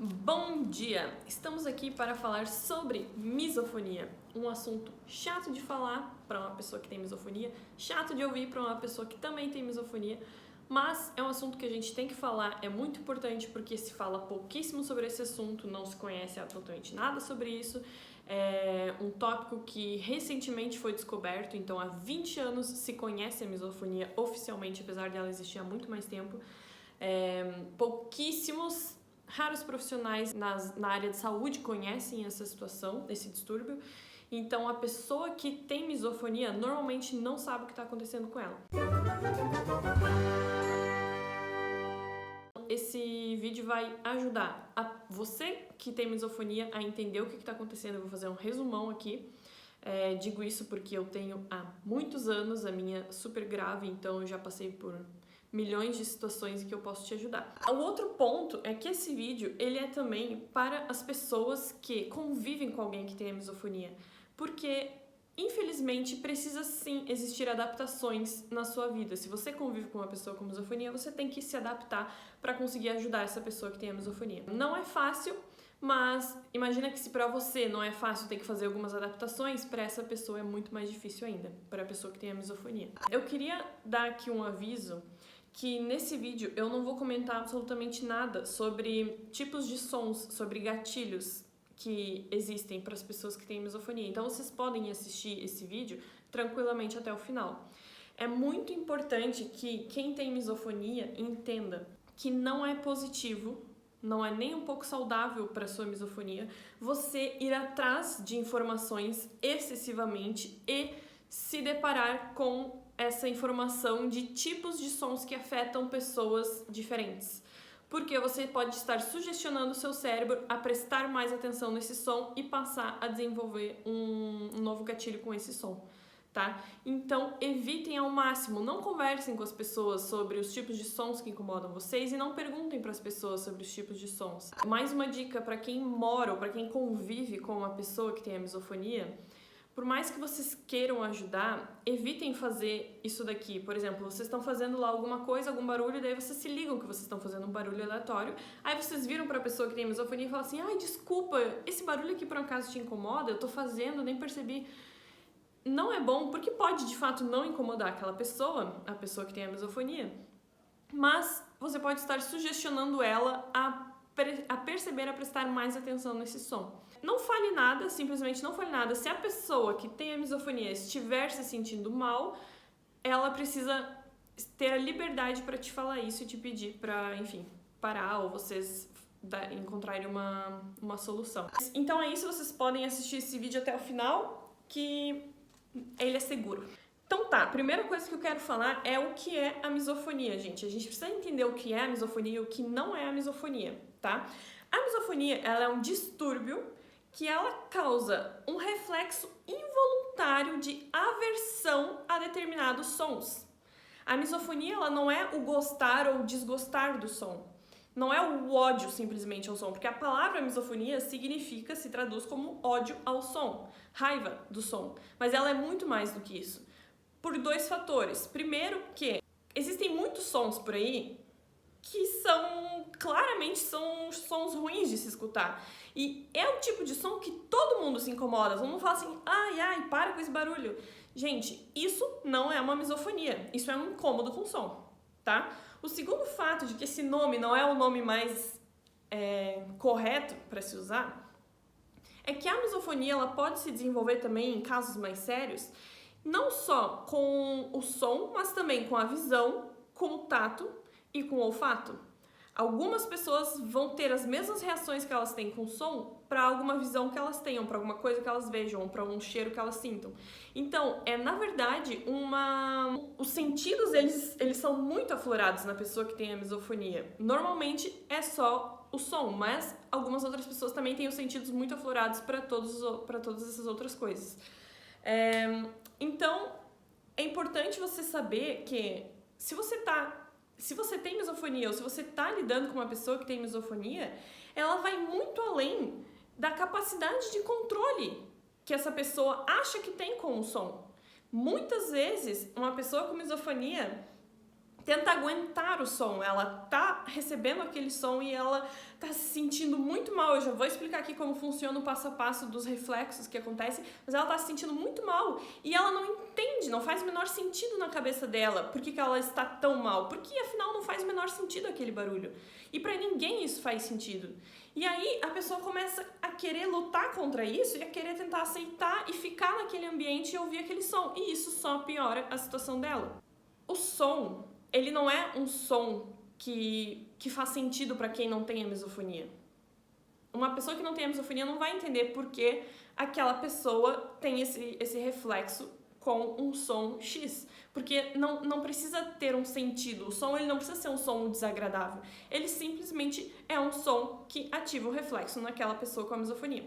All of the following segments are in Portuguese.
Bom dia! Estamos aqui para falar sobre misofonia, um assunto chato de falar para uma pessoa que tem misofonia, chato de ouvir para uma pessoa que também tem misofonia, mas é um assunto que a gente tem que falar, é muito importante porque se fala pouquíssimo sobre esse assunto, não se conhece absolutamente nada sobre isso, é um tópico que recentemente foi descoberto, então há 20 anos se conhece a misofonia oficialmente, apesar dela existir há muito mais tempo. Raros profissionais na área de saúde conhecem essa situação, esse distúrbio. Então, a pessoa que tem misofonia normalmente não sabe o que está acontecendo com ela. Esse vídeo vai ajudar você que tem misofonia a entender o que está acontecendo. Eu vou fazer um resumão aqui. Digo isso porque eu tenho há muitos anos, a minha super grave, então eu já passei por milhões de situações em que eu posso te ajudar. O outro ponto é que esse vídeo ele é também para as pessoas que convivem com alguém que tem a misofonia, porque infelizmente precisa sim existir adaptações na sua vida. Se você convive com uma pessoa com misofonia, você tem que se adaptar para conseguir ajudar essa pessoa que tem a misofonia. Não é fácil, mas imagina que se para você não é fácil ter que fazer algumas adaptações, para essa pessoa é muito mais difícil ainda, para a pessoa que tem a misofonia. Eu queria dar aqui um aviso que nesse vídeo eu não vou comentar absolutamente nada sobre tipos de sons, sobre gatilhos que existem para as pessoas que têm misofonia. Então vocês podem assistir esse vídeo tranquilamente até o final. É muito importante que quem tem misofonia entenda que não é positivo, não é nem um pouco saudável para a sua misofonia você ir atrás de informações excessivamente e se deparar com essa informação de tipos de sons que afetam pessoas diferentes. Porque você pode estar sugestionando o seu cérebro a prestar mais atenção nesse som e passar a desenvolver um novo gatilho com esse som, tá? Então, evitem ao máximo, não conversem com as pessoas sobre os tipos de sons que incomodam vocês e não perguntem para as pessoas sobre os tipos de sons. Mais uma dica para quem mora ou para quem convive com uma pessoa que tem a misofonia: por mais que vocês queiram ajudar, evitem fazer isso daqui. Por exemplo, vocês estão fazendo lá alguma coisa, algum barulho, e daí vocês se ligam que vocês estão fazendo um barulho aleatório. Aí vocês viram para a pessoa que tem misofonia e falam assim: ai, desculpa, esse barulho aqui por acaso te incomoda? Eu tô fazendo, nem percebi. Não é bom, porque pode de fato não incomodar aquela pessoa, a pessoa que tem a misofonia, mas você pode estar sugestionando ela a perceber, a prestar mais atenção nesse som. Não fale nada, simplesmente não fale nada. Se a pessoa que tem a misofonia estiver se sentindo mal, ela precisa ter a liberdade para te falar isso e te pedir para, enfim, parar ou vocês encontrarem uma solução. Então é isso, vocês podem assistir esse vídeo até o final, que ele é seguro. Então tá, a primeira coisa que eu quero falar é o que é a misofonia, gente. A gente precisa entender o que é a misofonia e o que não é a misofonia, tá? A misofonia, ela é um distúrbio que ela causa um reflexo involuntário de aversão a determinados sons. A misofonia, ela não é o gostar ou desgostar do som. Não é o ódio simplesmente ao som, porque a palavra misofonia significa, se traduz como ódio ao som, raiva do som. Mas ela é muito mais do que isso, por dois fatores. Primeiro, que existem muitos sons por aí que claramente são sons ruins de se escutar. E é o tipo de som que todo mundo se incomoda. Todo mundo fala assim: ai, para com esse barulho. Gente, isso não é uma misofonia. Isso é um incômodo com som, tá? O segundo fato de que esse nome não é o nome mais correto para se usar é que a misofonia ela pode se desenvolver também em casos mais sérios, não só com o som, mas também com a visão, com o tato e com o olfato. Algumas pessoas vão ter as mesmas reações que elas têm com o som para alguma visão que elas tenham, para alguma coisa que elas vejam, para um cheiro que elas sintam. Então, na verdade, os sentidos eles são muito aflorados na pessoa que tem a misofonia. Normalmente é só o som, mas algumas outras pessoas também têm os sentidos muito aflorados para todas essas outras coisas. Então, é importante você saber que se você tem misofonia ou se você está lidando com uma pessoa que tem misofonia, ela vai muito além da capacidade de controle que essa pessoa acha que tem com o som. Muitas vezes, uma pessoa com misofonia tenta aguentar o som, ela tá recebendo aquele som e ela tá se sentindo muito mal. Eu já vou explicar aqui como funciona o passo a passo dos reflexos que acontecem, mas ela tá se sentindo muito mal e ela não entende, não faz o menor sentido na cabeça dela por que ela está tão mal, porque afinal não faz o menor sentido aquele barulho. E pra ninguém isso faz sentido. E aí a pessoa começa a querer lutar contra isso e a querer tentar aceitar e ficar naquele ambiente e ouvir aquele som. E isso só piora a situação dela. O som, ele não é um som que faz sentido para quem não tem a misofonia. Uma pessoa que não tem a misofonia não vai entender por que aquela pessoa tem esse reflexo com um som X. Porque não precisa ter um sentido. O som ele não precisa ser um som desagradável. Ele simplesmente é um som que ativa o reflexo naquela pessoa com a misofonia.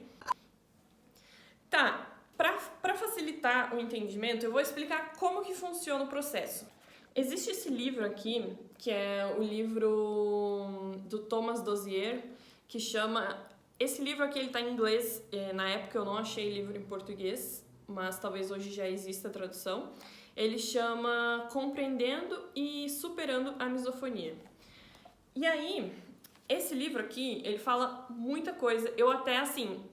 Tá, para facilitar o entendimento, eu vou explicar como que funciona o processo. Existe esse livro aqui, que é o livro do Thomas Dozier, que chama... Esse livro aqui ele tá em inglês, na época eu não achei livro em português, mas talvez hoje já exista a tradução. Ele chama Compreendendo e Superando a Misofonia. E aí, esse livro aqui, ele fala muita coisa. Eu até, assim,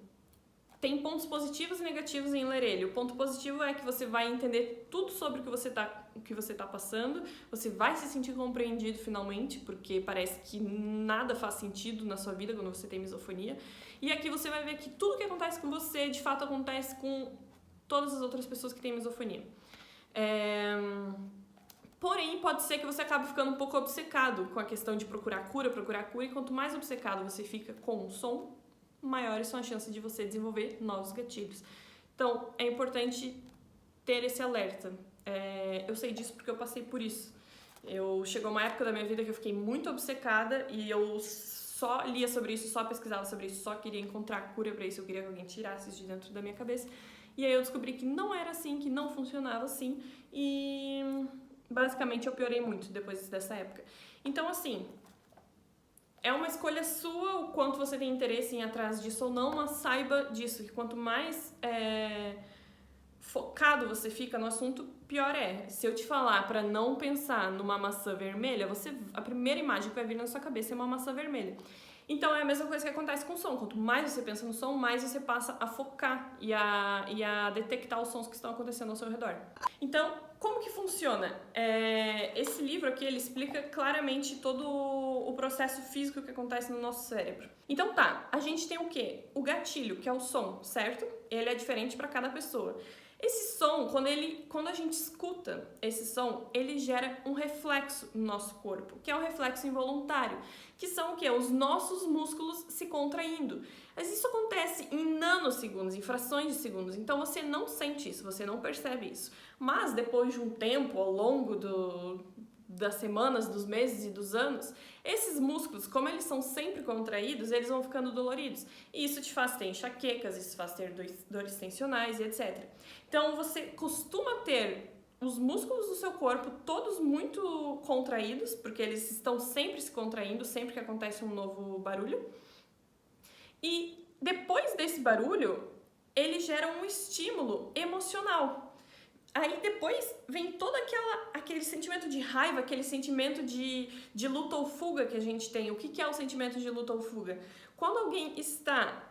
tem pontos positivos e negativos em ler ele. O ponto positivo é que você vai entender tudo sobre o que você tá passando, você vai se sentir compreendido finalmente, porque parece que nada faz sentido na sua vida quando você tem misofonia. E aqui você vai ver que tudo que acontece com você, de fato, acontece com todas as outras pessoas que têm misofonia. Porém, pode ser que você acabe ficando um pouco obcecado com a questão de procurar cura, e quanto mais obcecado você fica com o som, maiores são as chances de você desenvolver novos gatilhos. Então, é importante ter esse alerta. Eu sei disso porque eu passei por isso. Chegou uma época da minha vida que eu fiquei muito obcecada e eu só lia sobre isso, só pesquisava sobre isso, só queria encontrar cura pra isso, eu queria que alguém tirasse isso de dentro da minha cabeça. E aí eu descobri que não era assim, que não funcionava assim e basicamente eu piorei muito depois dessa época. Então, assim, é uma escolha sua o quanto você tem interesse em ir atrás disso ou não, mas saiba disso, que quanto mais focado você fica no assunto, pior é. Se eu te falar pra não pensar numa maçã vermelha, a primeira imagem que vai vir na sua cabeça é uma maçã vermelha. Então é a mesma coisa que acontece com o som. Quanto mais você pensa no som, mais você passa a focar e a detectar os sons que estão acontecendo ao seu redor. Então, como que funciona? Esse livro aqui, ele explica claramente todo o processo físico que acontece no nosso cérebro. Então tá, a gente tem o quê? O gatilho, que é o som, certo? Ele é diferente para cada pessoa. Esse som, quando a gente escuta esse som, ele gera um reflexo no nosso corpo, que é o reflexo involuntário, que são o quê? Os nossos músculos se contraindo. Mas isso acontece em nanosegundos, em frações de segundos, então você não sente isso, você não percebe isso. Mas depois de um tempo, ao longo das semanas, dos meses e dos anos, esses músculos, como eles são sempre contraídos, eles vão ficando doloridos. E isso te faz ter enxaquecas, isso faz ter dores tensionais e etc. Então você costuma ter os músculos do seu corpo todos muito contraídos, porque eles estão sempre se contraindo, sempre que acontece um novo barulho. E depois desse barulho, ele gera um estímulo emocional. Aí depois vem todo aquele sentimento de raiva, aquele sentimento de luta ou fuga que a gente tem. O que é o sentimento de luta ou fuga? Quando alguém está...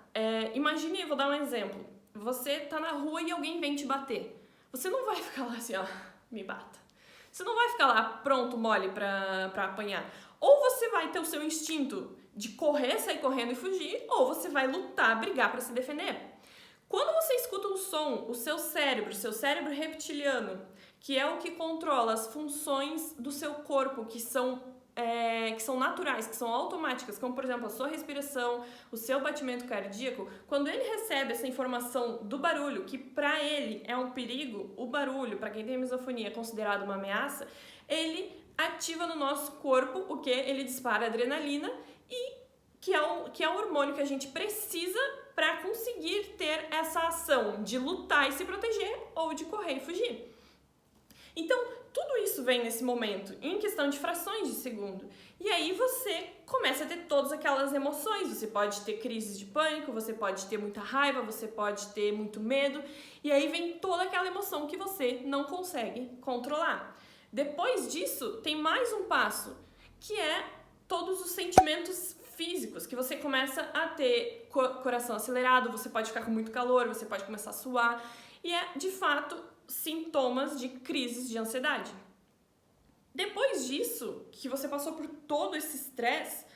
imagine, vou dar um exemplo. Você tá na rua e alguém vem te bater. Você não vai ficar lá assim, ó, me bata. Você não vai ficar lá pronto, mole pra apanhar. Ou você vai ter o seu instinto de correr, sair correndo e fugir, ou você vai lutar, brigar pra se defender. Quando você escuta um som, o seu cérebro reptiliano, que é o que controla as funções do seu corpo, que são naturais, que são automáticas, como por exemplo a sua respiração, o seu batimento cardíaco, quando ele recebe essa informação do barulho, que para ele é um perigo, o barulho, para quem tem misofonia, é considerado uma ameaça, ele ativa no nosso corpo o que? Ele dispara adrenalina, e que é o hormônio que a gente precisa para conseguir ter essa ação de lutar e se proteger ou de correr e fugir. Então, tudo isso vem nesse momento, em questão de frações de segundo. E aí você começa a ter todas aquelas emoções. Você pode ter crises de pânico, você pode ter muita raiva, você pode ter muito medo. E aí vem toda aquela emoção que você não consegue controlar. Depois disso, tem mais um passo, que é todos os sentimentos físicos, que você começa a ter coração acelerado, você pode ficar com muito calor, você pode começar a suar, e é, de fato, sintomas de crises de ansiedade. Depois disso, que você passou por todo esse estresse,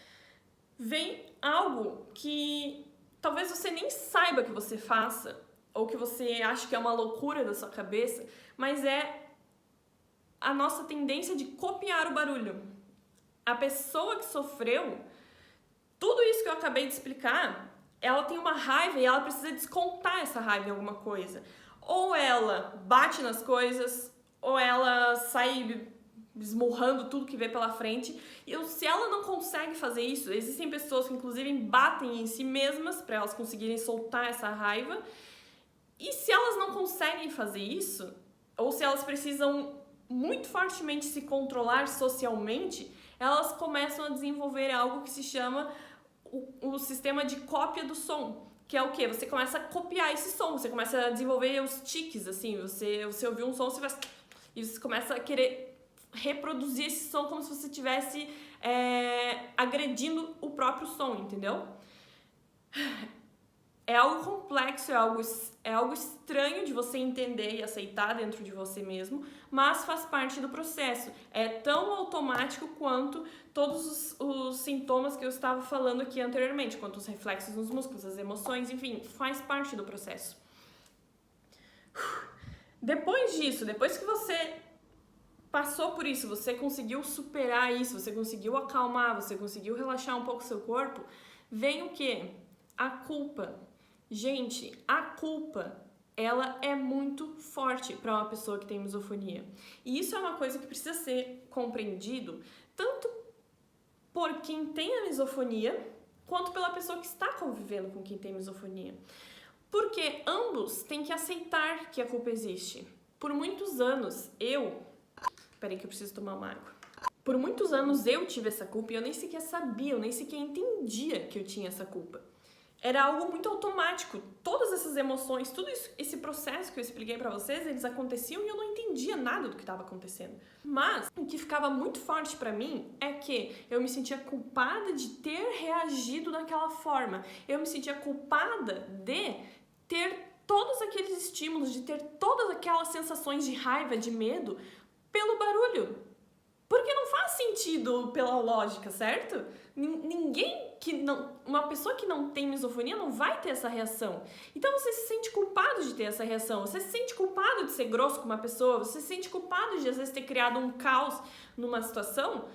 vem algo que talvez você nem saiba que você faça, ou que você acha que é uma loucura da sua cabeça, mas é a nossa tendência de copiar o barulho. A pessoa que sofreu tudo isso que eu acabei de explicar, ela tem uma raiva e ela precisa descontar essa raiva em alguma coisa. Ou ela bate nas coisas, ou ela sai esmurrando tudo que vê pela frente. E se ela não consegue fazer isso, existem pessoas que inclusive batem em si mesmas para elas conseguirem soltar essa raiva. E se elas não conseguem fazer isso, ou se elas precisam muito fortemente se controlar socialmente, elas começam a desenvolver algo que se chama o sistema de cópia do som. Que é o quê? Você começa a copiar esse som, você começa a desenvolver os tiques, assim, você ouviu um som, e você começa a querer reproduzir esse som como se você estivesse agredindo o próprio som, entendeu? É algo complexo, é algo estranho de você entender e aceitar dentro de você mesmo, mas faz parte do processo. É tão automático quanto todos os sintomas que eu estava falando aqui anteriormente, quanto os reflexos nos músculos, as emoções, enfim, faz parte do processo. Depois disso, depois que você passou por isso, você conseguiu superar isso, você conseguiu acalmar, você conseguiu relaxar um pouco o seu corpo, vem o quê? A culpa. Gente, a culpa, ela é muito forte para uma pessoa que tem misofonia. E isso é uma coisa que precisa ser compreendido tanto por quem tem a misofonia, quanto pela pessoa que está convivendo com quem tem misofonia. Porque ambos têm que aceitar que a culpa existe. Por muitos anos, Peraí que eu preciso tomar uma água. Por muitos anos eu tive essa culpa e eu nem sequer sabia, eu nem sequer entendia que eu tinha essa culpa. Era algo muito automático. Todas essas emoções, tudo isso, esse processo que eu expliquei pra vocês, eles aconteciam e eu não entendia nada do que estava acontecendo. Mas o que ficava muito forte pra mim é que eu me sentia culpada de ter reagido daquela forma. Eu me sentia culpada de ter todos aqueles estímulos, de ter todas aquelas sensações de raiva, de medo, pelo barulho. Porque não faz sentido pela lógica, certo? Uma pessoa que não tem misofonia não vai ter essa reação. Então você se sente culpado de ter essa reação, você se sente culpado de ser grosso com uma pessoa, você se sente culpado de às vezes ter criado um caos numa situação,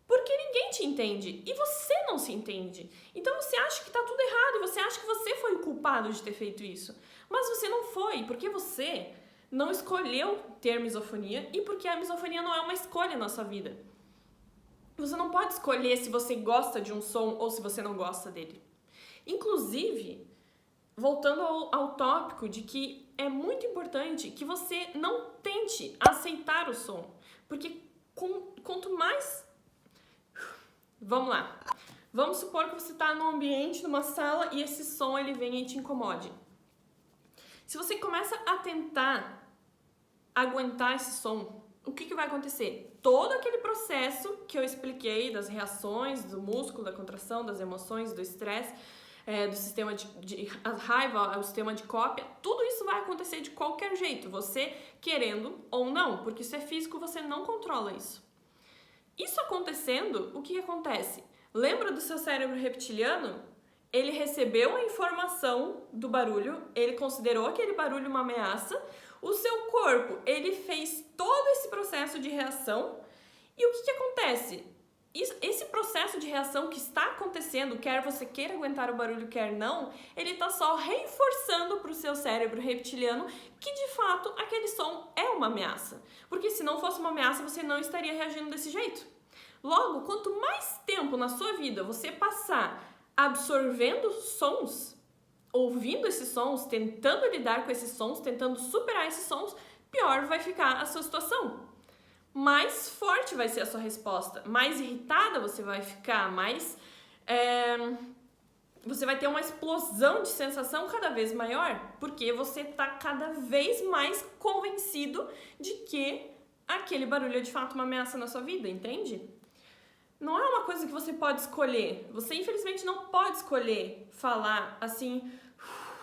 porque ninguém te entende e você não se entende. Então você acha que tá tudo errado, você acha que você foi o culpado de ter feito isso. Mas você não foi, porque você não escolheu ter misofonia e porque a misofonia não é uma escolha na sua vida. Você não pode escolher se você gosta de um som ou se você não gosta dele. Inclusive, voltando ao tópico de que é muito importante que você não tente aceitar o som. Porque quanto mais... Vamos lá. Vamos supor que você está num ambiente, numa sala, e esse som ele vem e te incomode. Se você começa a tentar aguentar esse som, o que vai acontecer? Todo aquele processo que eu expliquei das reações, do músculo, da contração, das emoções, do estresse, do sistema de raiva, o sistema de cópia, tudo isso vai acontecer de qualquer jeito, você querendo ou não, porque isso é físico, você não controla isso. Isso acontecendo, o que acontece? Lembra do seu cérebro reptiliano? Ele recebeu a informação do barulho, ele considerou aquele barulho uma ameaça, o seu corpo, ele fez todo esse processo de reação e o que acontece? Esse processo de reação que está acontecendo, quer você queira aguentar o barulho, quer não, ele está só reforçando para o seu cérebro reptiliano que de fato aquele som é uma ameaça. Porque se não fosse uma ameaça, você não estaria reagindo desse jeito. Logo, quanto mais tempo na sua vida você passar absorvendo sons, ouvindo esses sons, tentando lidar com esses sons, tentando superar esses sons, pior vai ficar a sua situação. Mais forte vai ser a sua resposta, mais irritada você vai ficar, você vai ter uma explosão de sensação cada vez maior, porque você está cada vez mais convencido de que aquele barulho é de fato uma ameaça na sua vida, entende? Não é uma coisa que você pode escolher. Você, infelizmente, não pode escolher falar assim,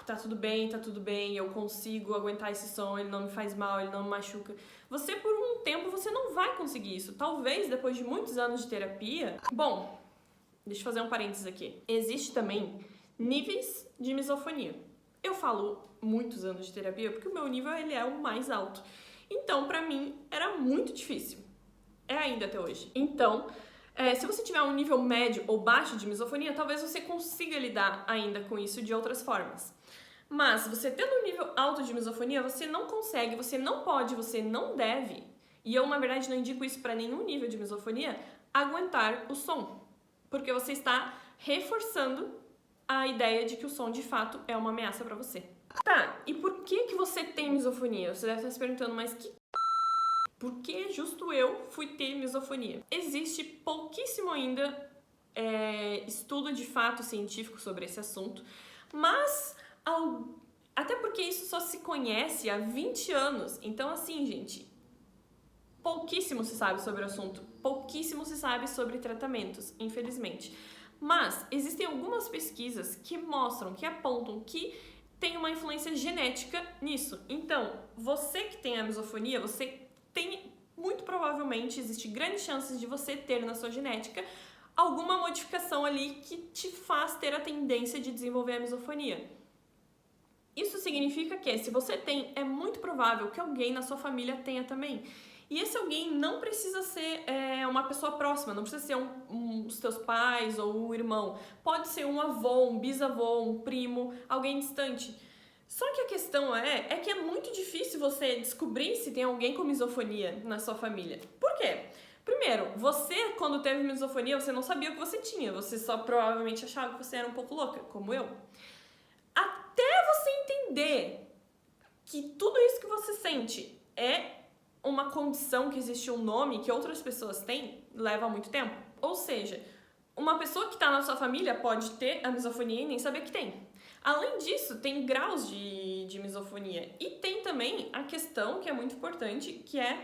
tá tudo bem, eu consigo aguentar esse som, ele não me faz mal, ele não me machuca. Você, por um tempo, você não vai conseguir isso. Talvez, depois de muitos anos de terapia... Bom, deixa eu fazer um parênteses aqui. Existe também níveis de misofonia. Eu falo muitos anos de terapia porque o meu nível ele é o mais alto. Então, pra mim, era muito difícil. É ainda até hoje. Então, se você tiver um nível médio ou baixo de misofonia, talvez você consiga lidar ainda com isso de outras formas. Mas, você tendo um nível alto de misofonia, você não consegue, você não pode, você não deve, e eu, na verdade, não indico isso pra nenhum nível de misofonia, aguentar o som. Porque você está reforçando a ideia de que o som, de fato, é uma ameaça pra você. Tá, e por que você tem misofonia? Você deve estar se perguntando, mas por que justo eu fui ter misofonia? Existe pouquíssimo ainda estudo de fato científico sobre esse assunto, mas até porque isso só se conhece há 20 anos. Então, assim, gente, pouquíssimo se sabe sobre o assunto, pouquíssimo se sabe sobre tratamentos, infelizmente. Mas existem algumas pesquisas que mostram, que apontam que tem uma influência genética nisso. Então, você que tem a misofonia, você tem, muito provavelmente, existe grandes chances de você ter na sua genética alguma modificação ali que te faz ter a tendência de desenvolver a misofonia. Isso significa que, se você tem, é muito provável que alguém na sua família tenha também. E esse alguém não precisa ser uma pessoa próxima, não precisa ser os teus pais ou um irmão. Pode ser um avô, um bisavô, um primo, alguém distante. Só que a questão é que é muito difícil você descobrir se tem alguém com misofonia na sua família. Por quê? Primeiro, você, quando teve misofonia, você não sabia o que você tinha. Você só provavelmente achava que você era um pouco louca, como eu. Até você entender que tudo isso que você sente é uma condição que existe um nome que outras pessoas têm, leva muito tempo. Ou seja, uma pessoa que está na sua família pode ter a misofonia e nem saber que tem. Além disso, tem graus de misofonia. E tem também a questão, que é muito importante, que é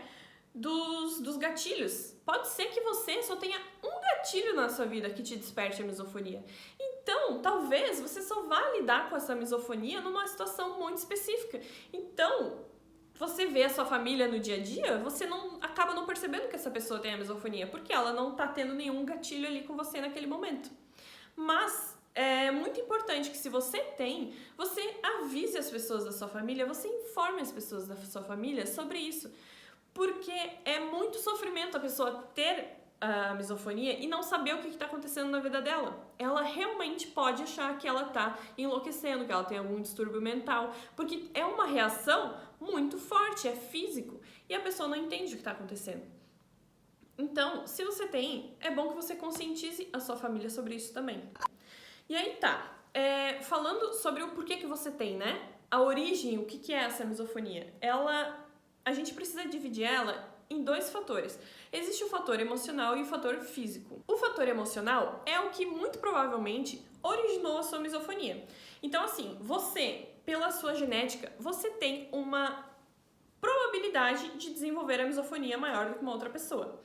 dos gatilhos. Pode ser que você só tenha um gatilho na sua vida que te desperte a misofonia. Então, talvez você só vá lidar com essa misofonia numa situação muito específica. Então, você vê a sua família no dia a dia, você acaba não percebendo que essa pessoa tem a misofonia, porque ela não tá tendo nenhum gatilho ali com você naquele momento. Mas é muito importante que, se você tem, você avise as pessoas da sua família, você informe as pessoas da sua família sobre isso. Porque é muito sofrimento a pessoa ter a misofonia e não saber o que está acontecendo na vida dela. Ela realmente pode achar que ela está enlouquecendo, que ela tem algum distúrbio mental, porque é uma reação muito forte, é físico, e a pessoa não entende o que está acontecendo. Então, se você tem, é bom que você conscientize a sua família sobre isso também. E aí tá, falando sobre o porquê que você tem, né? A origem, o que é essa misofonia? A gente precisa dividir ela em dois fatores. Existe o fator emocional e o fator físico. O fator emocional é o que muito provavelmente originou a sua misofonia. Então, assim, você, pela sua genética, você tem uma probabilidade de desenvolver a misofonia maior do que uma outra pessoa.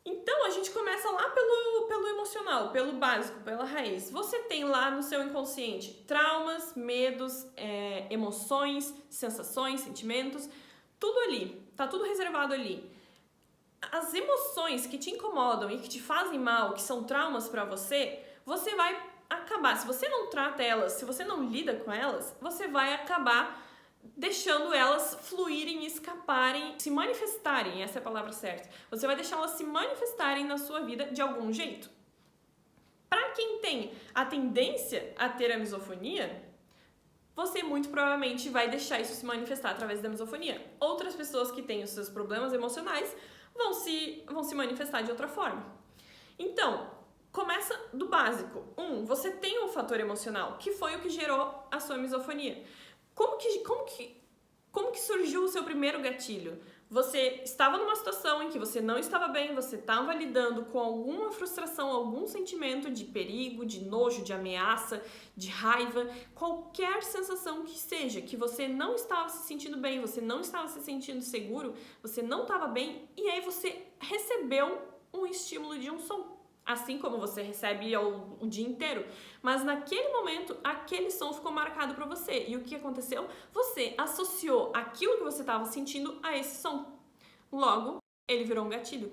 Então, a gente começa lá pelo emocional, pelo básico, pela raiz. Você tem lá no seu inconsciente traumas, medos, emoções, sensações, sentimentos, tudo ali, tá tudo reservado ali. As emoções que te incomodam e que te fazem mal, que são traumas pra você, você vai acabar, se você não trata elas, se você não lida com elas, você vai acabar deixando elas fluírem, escaparem, se manifestarem, essa é a palavra certa. Você vai deixar elas se manifestarem na sua vida de algum jeito. Pra quem tem a tendência a ter a misofonia, você muito provavelmente vai deixar isso se manifestar através da misofonia. Outras pessoas que têm os seus problemas emocionais vão se manifestar de outra forma. Então, começa do básico. Você tem um fator emocional, que foi o que gerou a sua misofonia. Como que surgiu o seu primeiro gatilho? você estava numa situação em que você não estava bem, você estava lidando com alguma frustração, algum sentimento de perigo, de nojo, de ameaça, de raiva, qualquer sensação que seja, que você não estava se sentindo bem, você não estava se sentindo seguro, você não estava bem, e aí você recebeu um estímulo de um som. Assim como você recebe o dia inteiro. Mas naquele momento, aquele som ficou marcado para você. E o que aconteceu? Você associou aquilo que você estava sentindo a esse som. Logo, ele virou um gatilho.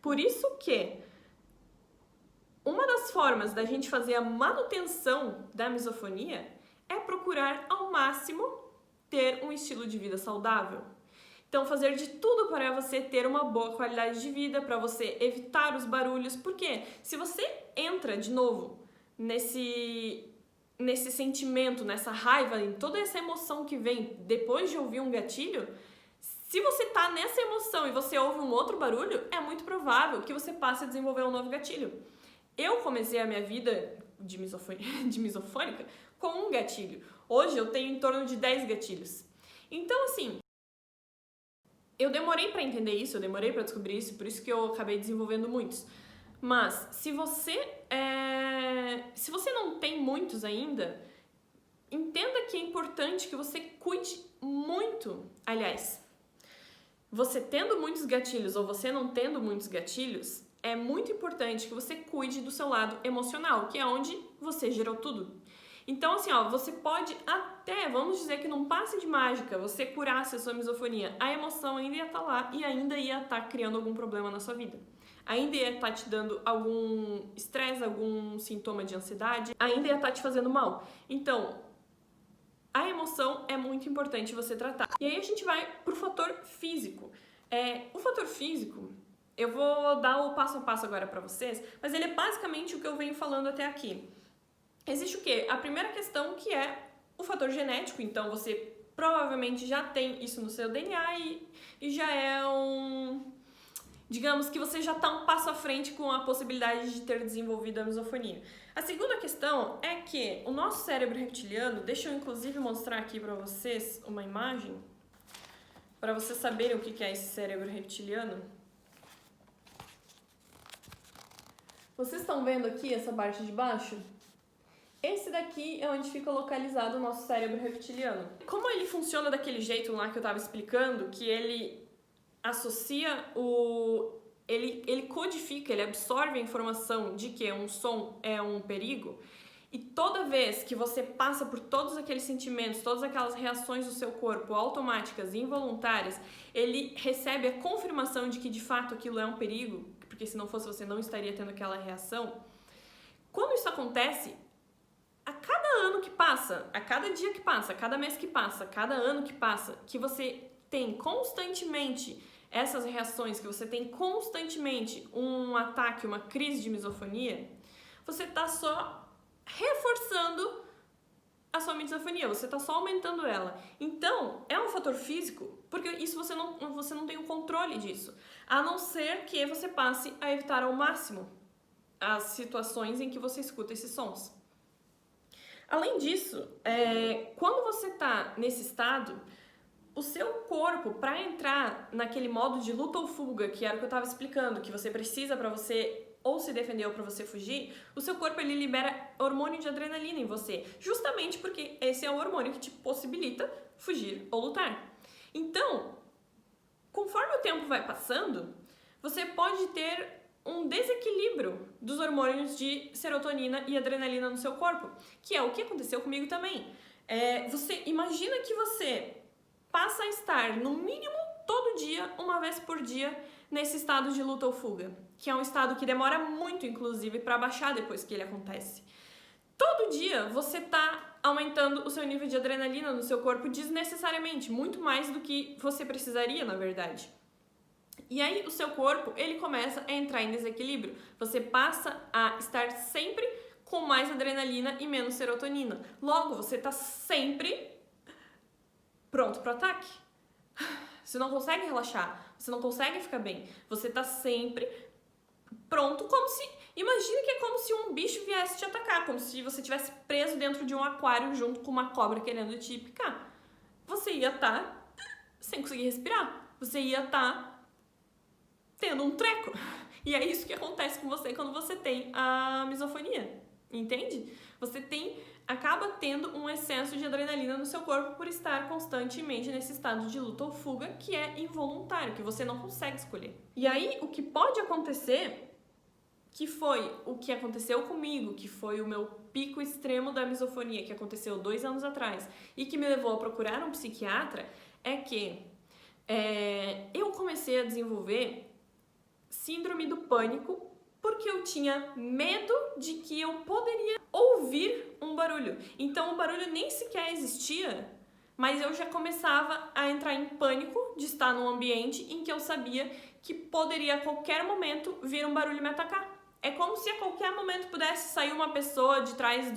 Por isso que uma das formas da gente fazer a manutenção da misofonia é procurar ao máximo ter um estilo de vida saudável. Então, fazer de tudo para você ter uma boa qualidade de vida, para você evitar os barulhos, porque se você entra de novo nesse sentimento, nessa raiva, em toda essa emoção que vem depois de ouvir um gatilho, se você tá nessa emoção e você ouve um outro barulho, é muito provável que você passe a desenvolver um novo gatilho. Eu comecei a minha vida de misofônica com um gatilho. Hoje eu tenho em torno de 10 gatilhos. Então, assim, eu demorei para entender isso, eu demorei para descobrir isso, por isso que eu acabei desenvolvendo muitos. Mas se você não tem muitos ainda, entenda que é importante que você cuide muito. Aliás, você tendo muitos gatilhos ou você não tendo muitos gatilhos, é muito importante que você cuide do seu lado emocional, que é onde você gerou tudo. Então, assim, você pode até, vamos dizer que num passe de mágica, você curasse a sua misofonia, a emoção ainda ia estar lá e ainda ia estar criando algum problema na sua vida. Ainda ia estar te dando algum estresse, algum sintoma de ansiedade, ainda ia estar te fazendo mal. Então, a emoção é muito importante você tratar. E aí a gente vai pro fator físico. O fator físico, eu vou dar o passo a passo agora pra vocês, mas ele é basicamente o que eu venho falando até aqui. Existe o quê? A primeira questão que é o fator genético, então você provavelmente já tem isso no seu DNA e já é digamos que você já está um passo à frente com a possibilidade de ter desenvolvido a misofonia. A segunda questão é que o nosso cérebro reptiliano, deixa eu inclusive mostrar aqui para vocês uma imagem, para vocês saberem o que é esse cérebro reptiliano. Vocês estão vendo aqui essa parte de baixo? Esse daqui é onde fica localizado o nosso cérebro reptiliano. Como ele funciona daquele jeito lá que eu estava explicando, que ele associa ele codifica, ele absorve a informação de que um som é um perigo, e toda vez que você passa por todos aqueles sentimentos, todas aquelas reações do seu corpo automáticas e involuntárias, ele recebe a confirmação de que de fato aquilo é um perigo, porque se não fosse você não estaria tendo aquela reação. Quando isso acontece, a cada ano que passa, a cada dia que passa, a cada mês que passa, a cada ano que passa, que você tem constantemente essas reações, que você tem constantemente um ataque, uma crise de misofonia, você está só reforçando a sua misofonia, você está só aumentando ela. Então, é um fator físico, porque isso você não tem o controle disso, a não ser que você passe a evitar ao máximo as situações em que você escuta esses sons. Além disso, quando você está nesse estado, o seu corpo, para entrar naquele modo de luta ou fuga, que era o que eu estava explicando, que você precisa para você ou se defender ou para você fugir, o seu corpo ele libera hormônio de adrenalina em você, justamente porque esse é o hormônio que te possibilita fugir ou lutar. Então, conforme o tempo vai passando, você pode ter um desequilíbrio dos hormônios de serotonina e adrenalina no seu corpo, que é o que aconteceu comigo também. Você imagina que você passa a estar, no mínimo, todo dia, uma vez por dia, nesse estado de luta ou fuga, que é um estado que demora muito, inclusive, para baixar depois que ele acontece. Todo dia você está aumentando o seu nível de adrenalina no seu corpo desnecessariamente, muito mais do que você precisaria, na verdade. E aí o seu corpo, ele começa a entrar em desequilíbrio. Você passa a estar sempre com mais adrenalina e menos serotonina. Logo, você está sempre pronto para o ataque. Você não consegue relaxar, você não consegue ficar bem. Você está sempre pronto, como se... Imagina que é como se um bicho viesse te atacar, como se você estivesse preso dentro de um aquário junto com uma cobra querendo te picar. Você ia estar sem conseguir respirar, você ia estar tendo um treco. E é isso que acontece com você quando você tem a misofonia, entende? Você acaba tendo um excesso de adrenalina no seu corpo por estar constantemente nesse estado de luta ou fuga que é involuntário, que você não consegue escolher. E aí, o que pode acontecer, que foi o que aconteceu comigo, que foi o meu pico extremo da misofonia, que aconteceu 2 anos atrás, e que me levou a procurar um psiquiatra, é que eu comecei a desenvolver síndrome do pânico porque eu tinha medo de que eu poderia ouvir um barulho. Então o barulho nem sequer existia, mas eu já começava a entrar em pânico de estar num ambiente em que eu sabia que poderia a qualquer momento vir um barulho me atacar. É como se a qualquer momento pudesse sair uma pessoa de trás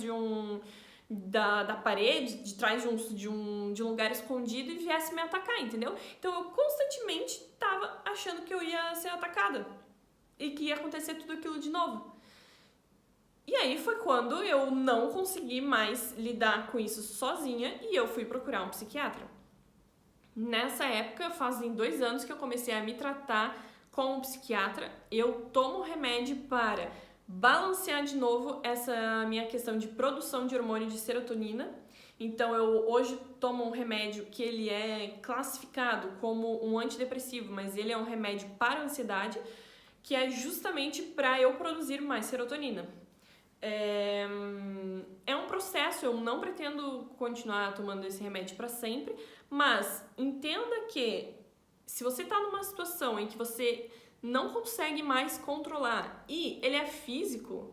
da parede, de trás de um lugar escondido e viesse me atacar, entendeu? Então eu constantemente estava achando que eu ia ser atacada e que ia acontecer tudo aquilo de novo. E aí foi quando eu não consegui mais lidar com isso sozinha e eu fui procurar um psiquiatra. Nessa época, fazem 2 anos que eu comecei a me tratar com um psiquiatra. Eu tomo remédio para balancear de novo essa minha questão de produção de hormônio de serotonina. Então eu hoje tomo um remédio que ele é classificado como um antidepressivo, mas ele é um remédio para ansiedade, que é justamente para eu produzir mais serotonina. É um processo, eu não pretendo continuar tomando esse remédio para sempre, mas entenda que se você está numa situação em que você não consegue mais controlar e ele é físico,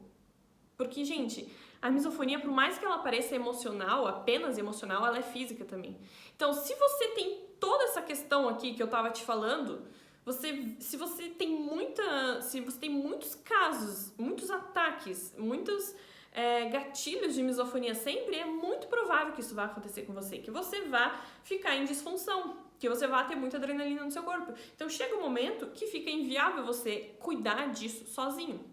porque, gente, a misofonia, por mais que ela pareça emocional, apenas emocional, ela é física também. Então, se você tem toda essa questão aqui que eu tava te falando, se você tem muitos casos, muitos ataques, muitos gatilhos de misofonia sempre, é muito provável que isso vai acontecer com você, que você vá ficar em disfunção, que você vai ter muita adrenalina no seu corpo. Então chega um momento que fica inviável você cuidar disso sozinho.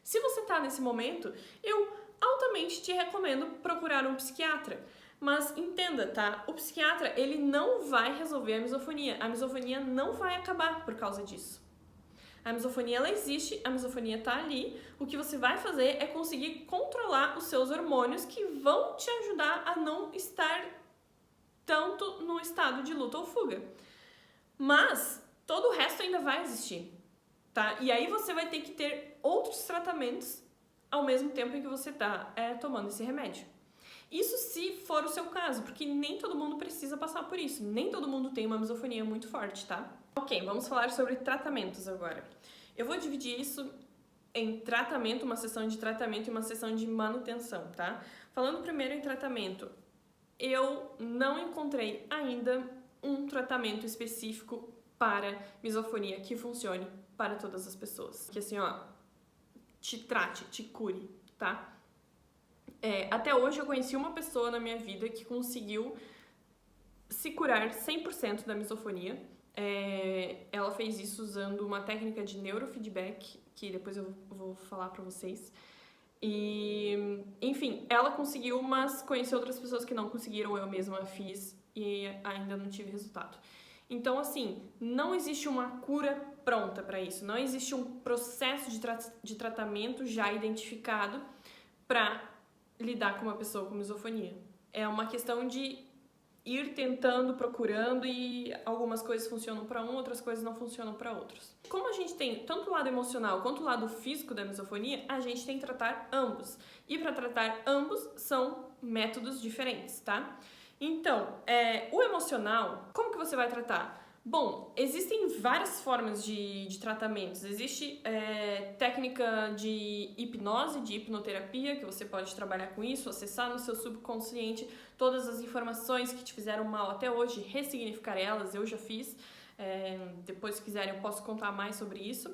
Se você tá nesse momento, eu altamente te recomendo procurar um psiquiatra. Mas entenda, tá? O psiquiatra, ele não vai resolver a misofonia não vai acabar por causa disso. A misofonia, ela existe, a misofonia tá ali. O que você vai fazer é conseguir controlar os seus hormônios que vão te ajudar a não estar tanto no estado de luta ou fuga. Mas todo o resto ainda vai existir, tá? E aí você vai ter que ter outros tratamentos ao mesmo tempo em que você tá tomando esse remédio. Isso se for o seu caso, porque nem todo mundo precisa passar por isso. Nem todo mundo tem uma misofonia muito forte, tá? Ok, vamos falar sobre tratamentos agora. Eu vou dividir isso em tratamento, uma sessão de tratamento e uma sessão de manutenção, tá? Falando primeiro em tratamento, eu não encontrei ainda um tratamento específico para misofonia que funcione para todas as pessoas. Que assim, ó, te trate, te cure, tá? Até hoje eu conheci uma pessoa na minha vida que conseguiu se curar 100% da misofonia. Ela fez isso usando uma técnica de neurofeedback, que depois eu vou falar pra vocês. E, enfim, ela conseguiu, mas conheci outras pessoas que não conseguiram, eu mesma fiz e ainda não tive resultado. Então, assim, não existe uma cura pronta para isso, não existe um processo de tratamento já identificado para lidar com uma pessoa com misofonia. É uma questão de ir tentando, procurando, e algumas coisas funcionam para outras coisas não funcionam para outros. Como a gente tem tanto o lado emocional quanto o lado físico da misofonia, a gente tem que tratar ambos. E para tratar ambos são métodos diferentes, tá? Então, o emocional, como que você vai tratar? Bom, existem várias formas de tratamentos. Existe técnica de hipnose, de hipnoterapia, que você pode trabalhar com isso, acessar no seu subconsciente todas as informações que te fizeram mal até hoje, ressignificar elas, eu já fiz. Depois, se quiserem, eu posso contar mais sobre isso.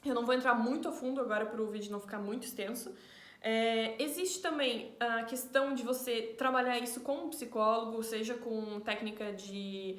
Eu não vou entrar muito a fundo agora para o vídeo não ficar muito extenso. Existe também a questão de você trabalhar isso com um psicólogo, seja com técnica de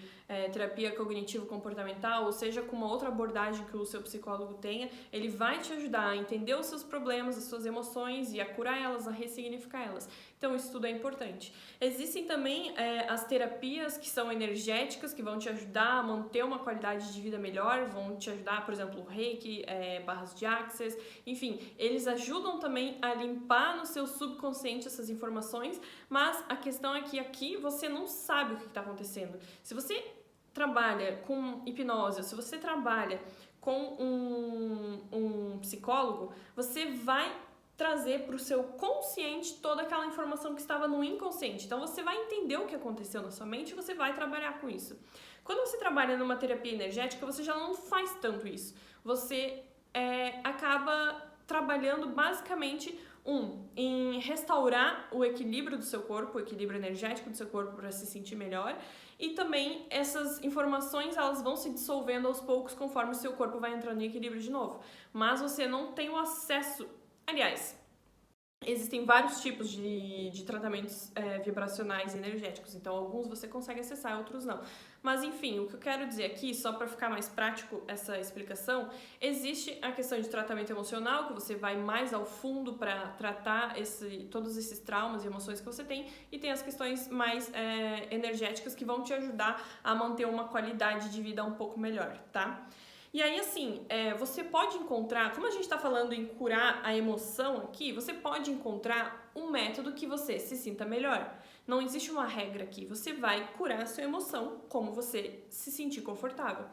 terapia cognitivo-comportamental, ou seja, com uma outra abordagem que o seu psicólogo tenha, ele vai te ajudar a entender os seus problemas, as suas emoções e a curar elas, a ressignificar elas. Então, isso tudo é importante. Existem também as terapias que são energéticas, que vão te ajudar a manter uma qualidade de vida melhor, vão te ajudar, por exemplo, o Reiki, barras de Access, enfim, eles ajudam também a limpar no seu subconsciente essas informações, mas a questão é que aqui você não sabe o que está acontecendo. Se você trabalha com hipnose, se você trabalha com um psicólogo, você vai trazer para o seu consciente toda aquela informação que estava no inconsciente. Então você vai entender o que aconteceu na sua mente e você vai trabalhar com isso. Quando você trabalha numa terapia energética, você já não faz tanto isso. Você acaba trabalhando basicamente em restaurar o equilíbrio do seu corpo, o equilíbrio energético do seu corpo para se sentir melhor, e também essas informações elas vão se dissolvendo aos poucos conforme o seu corpo vai entrando em equilíbrio de novo. Mas você não tem o acesso. Aliás, existem vários tipos de tratamentos vibracionais e energéticos, então alguns você consegue acessar, outros não. Mas enfim, o que eu quero dizer aqui, só para ficar mais prático essa explicação, existe a questão de tratamento emocional, que você vai mais ao fundo para tratar todos esses traumas e emoções que você tem, e tem as questões mais energéticas que vão te ajudar a manter uma qualidade de vida um pouco melhor, tá? E aí, assim, você pode encontrar, como a gente está falando em curar a emoção aqui, você pode encontrar um método que você se sinta melhor. Não existe uma regra aqui, você vai curar a sua emoção como você se sentir confortável.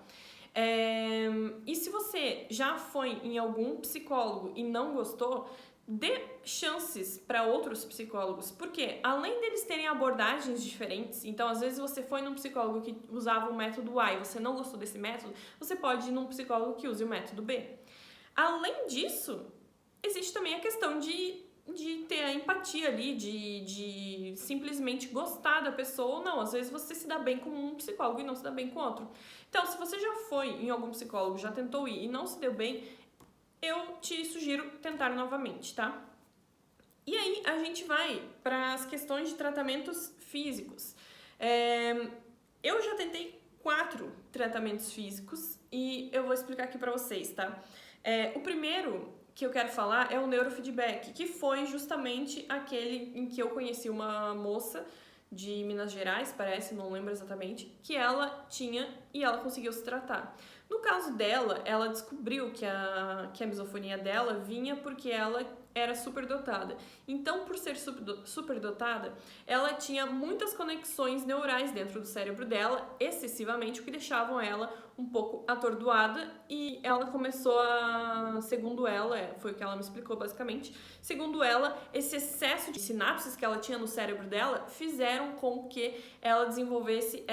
E se você já foi em algum psicólogo e não gostou, dê chances para outros psicólogos, porque além deles terem abordagens diferentes, então às vezes você foi num psicólogo que usava o método A e você não gostou desse método, você pode ir num psicólogo que use o método B. Além disso, existe também a questão de ter a empatia ali, de simplesmente gostar da pessoa ou não. Às vezes você se dá bem com um psicólogo e não se dá bem com outro. Então, se você já foi em algum psicólogo, já tentou ir e não se deu bem, eu te sugiro tentar novamente, tá? E aí a gente vai para as questões de tratamentos físicos. Eu já tentei 4 tratamentos físicos e eu vou explicar aqui para vocês, tá? O primeiro que eu quero falar é o neurofeedback, que foi justamente aquele em que eu conheci uma moça de Minas Gerais, parece, não lembro exatamente, que ela tinha e ela conseguiu se tratar. No caso dela, ela descobriu que a misofonia dela vinha porque ela era superdotada. Então, por ser superdotada, ela tinha muitas conexões neurais dentro do cérebro dela, excessivamente, o que deixavam ela um pouco atordoada, e ela começou a, segundo ela, foi o que ela me explicou basicamente, segundo ela, esse excesso de sinapses que ela tinha no cérebro dela fizeram com que ela desenvolvesse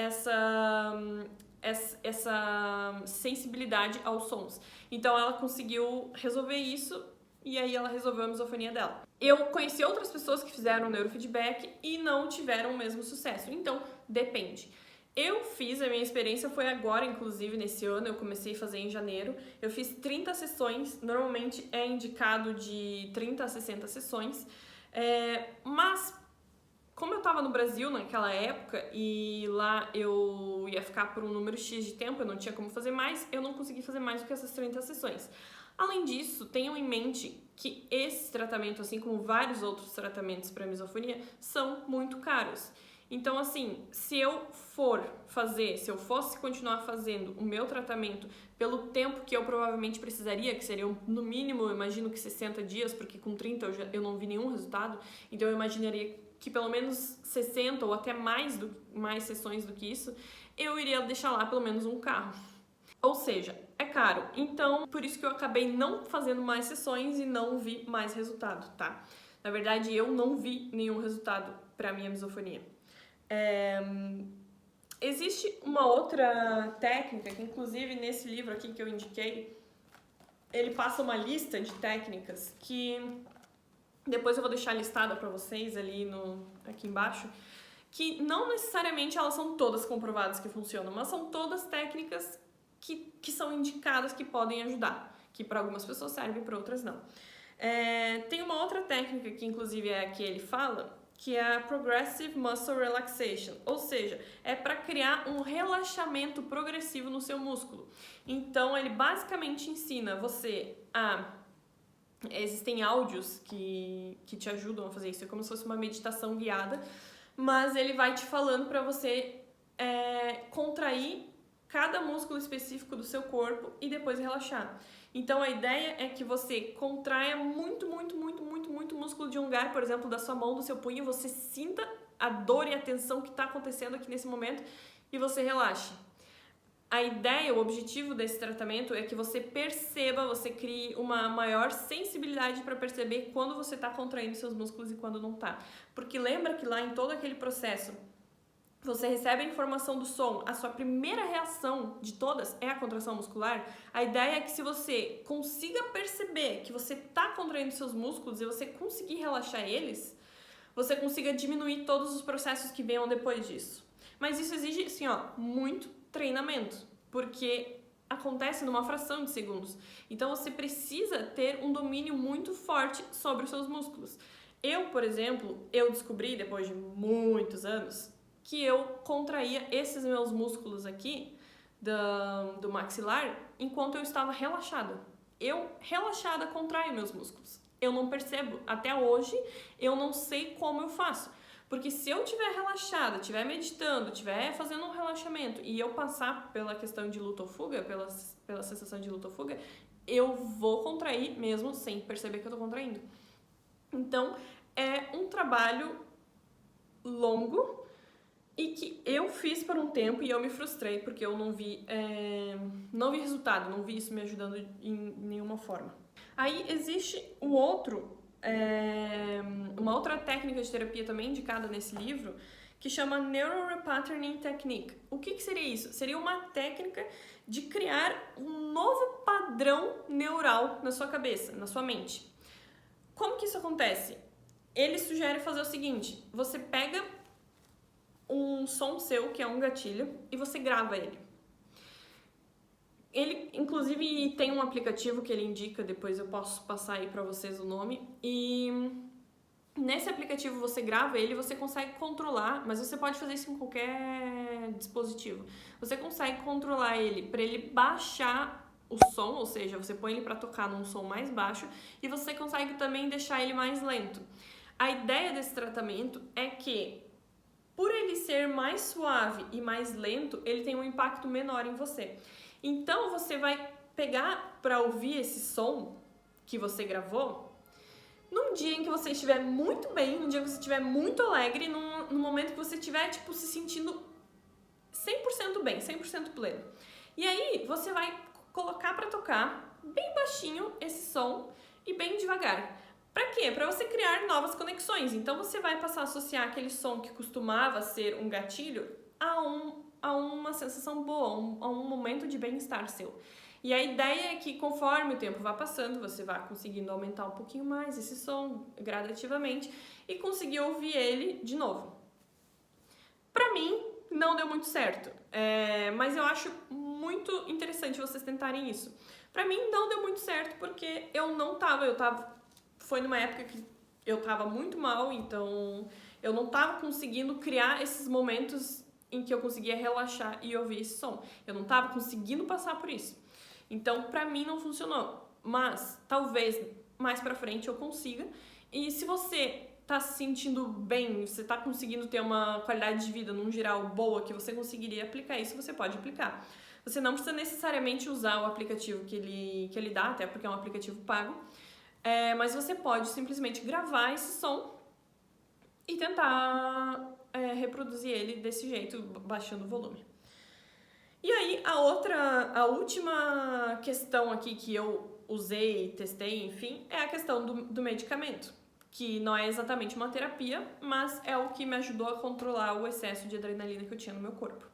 essa sensibilidade aos sons. Então ela conseguiu resolver isso e aí ela resolveu a misofonia dela. Eu conheci outras pessoas que fizeram neurofeedback e não tiveram o mesmo sucesso. Então, depende. Eu fiz, a minha experiência foi agora, inclusive, nesse ano, eu comecei a fazer em janeiro. Eu fiz 30 sessões, normalmente é indicado de 30 a 60 sessões, mas como eu estava no Brasil naquela época e lá eu ia ficar por um número X de tempo, eu não tinha como fazer mais, eu não consegui fazer mais do que essas 30 sessões. Além disso, tenham em mente que esse tratamento, assim como vários outros tratamentos para misofonia, são muito caros. Então, assim, se eu fosse continuar fazendo o meu tratamento pelo tempo que eu provavelmente precisaria, que seriam no mínimo, eu imagino que 60 dias, porque com 30 eu não vi nenhum resultado, então eu imaginaria que pelo menos 60 ou até mais sessões do que isso, eu iria deixar lá pelo menos um carro. Ou seja, é caro. Então, por isso que eu acabei não fazendo mais sessões e não vi mais resultado, tá? Na verdade, eu não vi nenhum resultado para minha misofonia. Existe uma outra técnica, que inclusive nesse livro aqui que eu indiquei, ele passa uma lista de técnicas que depois eu vou deixar listada para vocês ali aqui embaixo, que não necessariamente elas são todas comprovadas que funcionam, mas são todas técnicas que são indicadas que podem ajudar, que para algumas pessoas servem, para outras não. Tem uma outra técnica que inclusive é a que ele fala, que é a Progressive Muscle Relaxation, ou seja, é para criar um relaxamento progressivo no seu músculo. Então, ele basicamente ensina você a... Existem áudios que te ajudam a fazer isso, é como se fosse uma meditação guiada, mas ele vai te falando para você contrair cada músculo específico do seu corpo e depois relaxar. Então a ideia é que você contraia muito músculo de um lugar, por exemplo, da sua mão, do seu punho, você sinta a dor e a tensão que está acontecendo aqui nesse momento e você relaxe. A ideia, o objetivo desse tratamento é que você perceba, você crie uma maior sensibilidade para perceber quando você está contraindo seus músculos e quando não está. Porque lembra que lá em todo aquele processo você recebe a informação do som, a sua primeira reação de todas é a contração muscular. A ideia é que se você consiga perceber que você está contraindo seus músculos e você conseguir relaxar eles, você consiga diminuir todos os processos que venham depois disso. Mas isso exige, assim, muito treinamento, porque acontece numa fração de segundos. Então você precisa ter um domínio muito forte sobre os seus músculos. Eu, por exemplo, descobri depois de muitos anos que eu contraía esses meus músculos aqui do maxilar enquanto eu estava relaxada. Eu, relaxada, contraio meus músculos. Eu não percebo. Até hoje, eu não sei como eu faço. Porque se eu estiver relaxada, estiver meditando, estiver fazendo um relaxamento e eu passar pela questão de luta ou fuga, pela sensação de luta ou fuga, eu vou contrair mesmo sem perceber que eu estou contraindo. Então, é um trabalho longo e que eu fiz por um tempo e eu me frustrei porque eu não vi resultado, não vi isso me ajudando em nenhuma forma. Aí existe uma outra técnica de terapia também indicada nesse livro que chama Neural Repatterning Technique. O que seria isso? Seria uma técnica de criar um novo padrão neural na sua cabeça, na sua mente. Como que isso acontece? Ele sugere fazer o seguinte: você pega um som seu, que é um gatilho, e você grava ele. Ele, inclusive, tem um aplicativo que ele indica, depois eu posso passar aí pra vocês o nome, e nesse aplicativo você grava ele, você consegue controlar, mas você pode fazer isso em qualquer dispositivo. Você consegue controlar ele para ele baixar o som, ou seja, você põe ele para tocar num som mais baixo, e você consegue também deixar ele mais lento. A ideia desse tratamento é que, por ele ser mais suave e mais lento, ele tem um impacto menor em você. Então você vai pegar para ouvir esse som que você gravou num dia em que você estiver muito bem, num dia que você estiver muito alegre, num momento que você estiver se sentindo 100% bem, 100% pleno. E aí você vai colocar para tocar bem baixinho esse som e bem devagar. Para quê? Para você criar novas conexões. Então você vai passar a associar aquele som que costumava ser um gatilho a uma sensação boa, a um momento de bem-estar seu. E a ideia é que conforme o tempo vai passando, você vai conseguindo aumentar um pouquinho mais esse som gradativamente e conseguir ouvir ele de novo. Para mim, não deu muito certo, mas eu acho muito interessante vocês tentarem isso. Para mim, não deu muito certo porque foi numa época que eu tava muito mal, então eu não tava conseguindo criar esses momentos em que eu conseguia relaxar e ouvir esse som. Eu não tava conseguindo passar por isso. Então, pra mim, não funcionou. Mas, talvez, mais pra frente eu consiga. E se você tá se sentindo bem, você tá conseguindo ter uma qualidade de vida, num geral, boa, que você conseguiria aplicar isso, você pode aplicar. Você não precisa necessariamente usar o aplicativo que ele dá, até porque é um aplicativo pago. Mas você pode simplesmente gravar esse som e tentar reproduzir ele desse jeito, baixando o volume. E aí, a última questão aqui que eu usei, testei, enfim, é a questão do medicamento, que não é exatamente uma terapia, mas é o que me ajudou a controlar o excesso de adrenalina que eu tinha no meu corpo.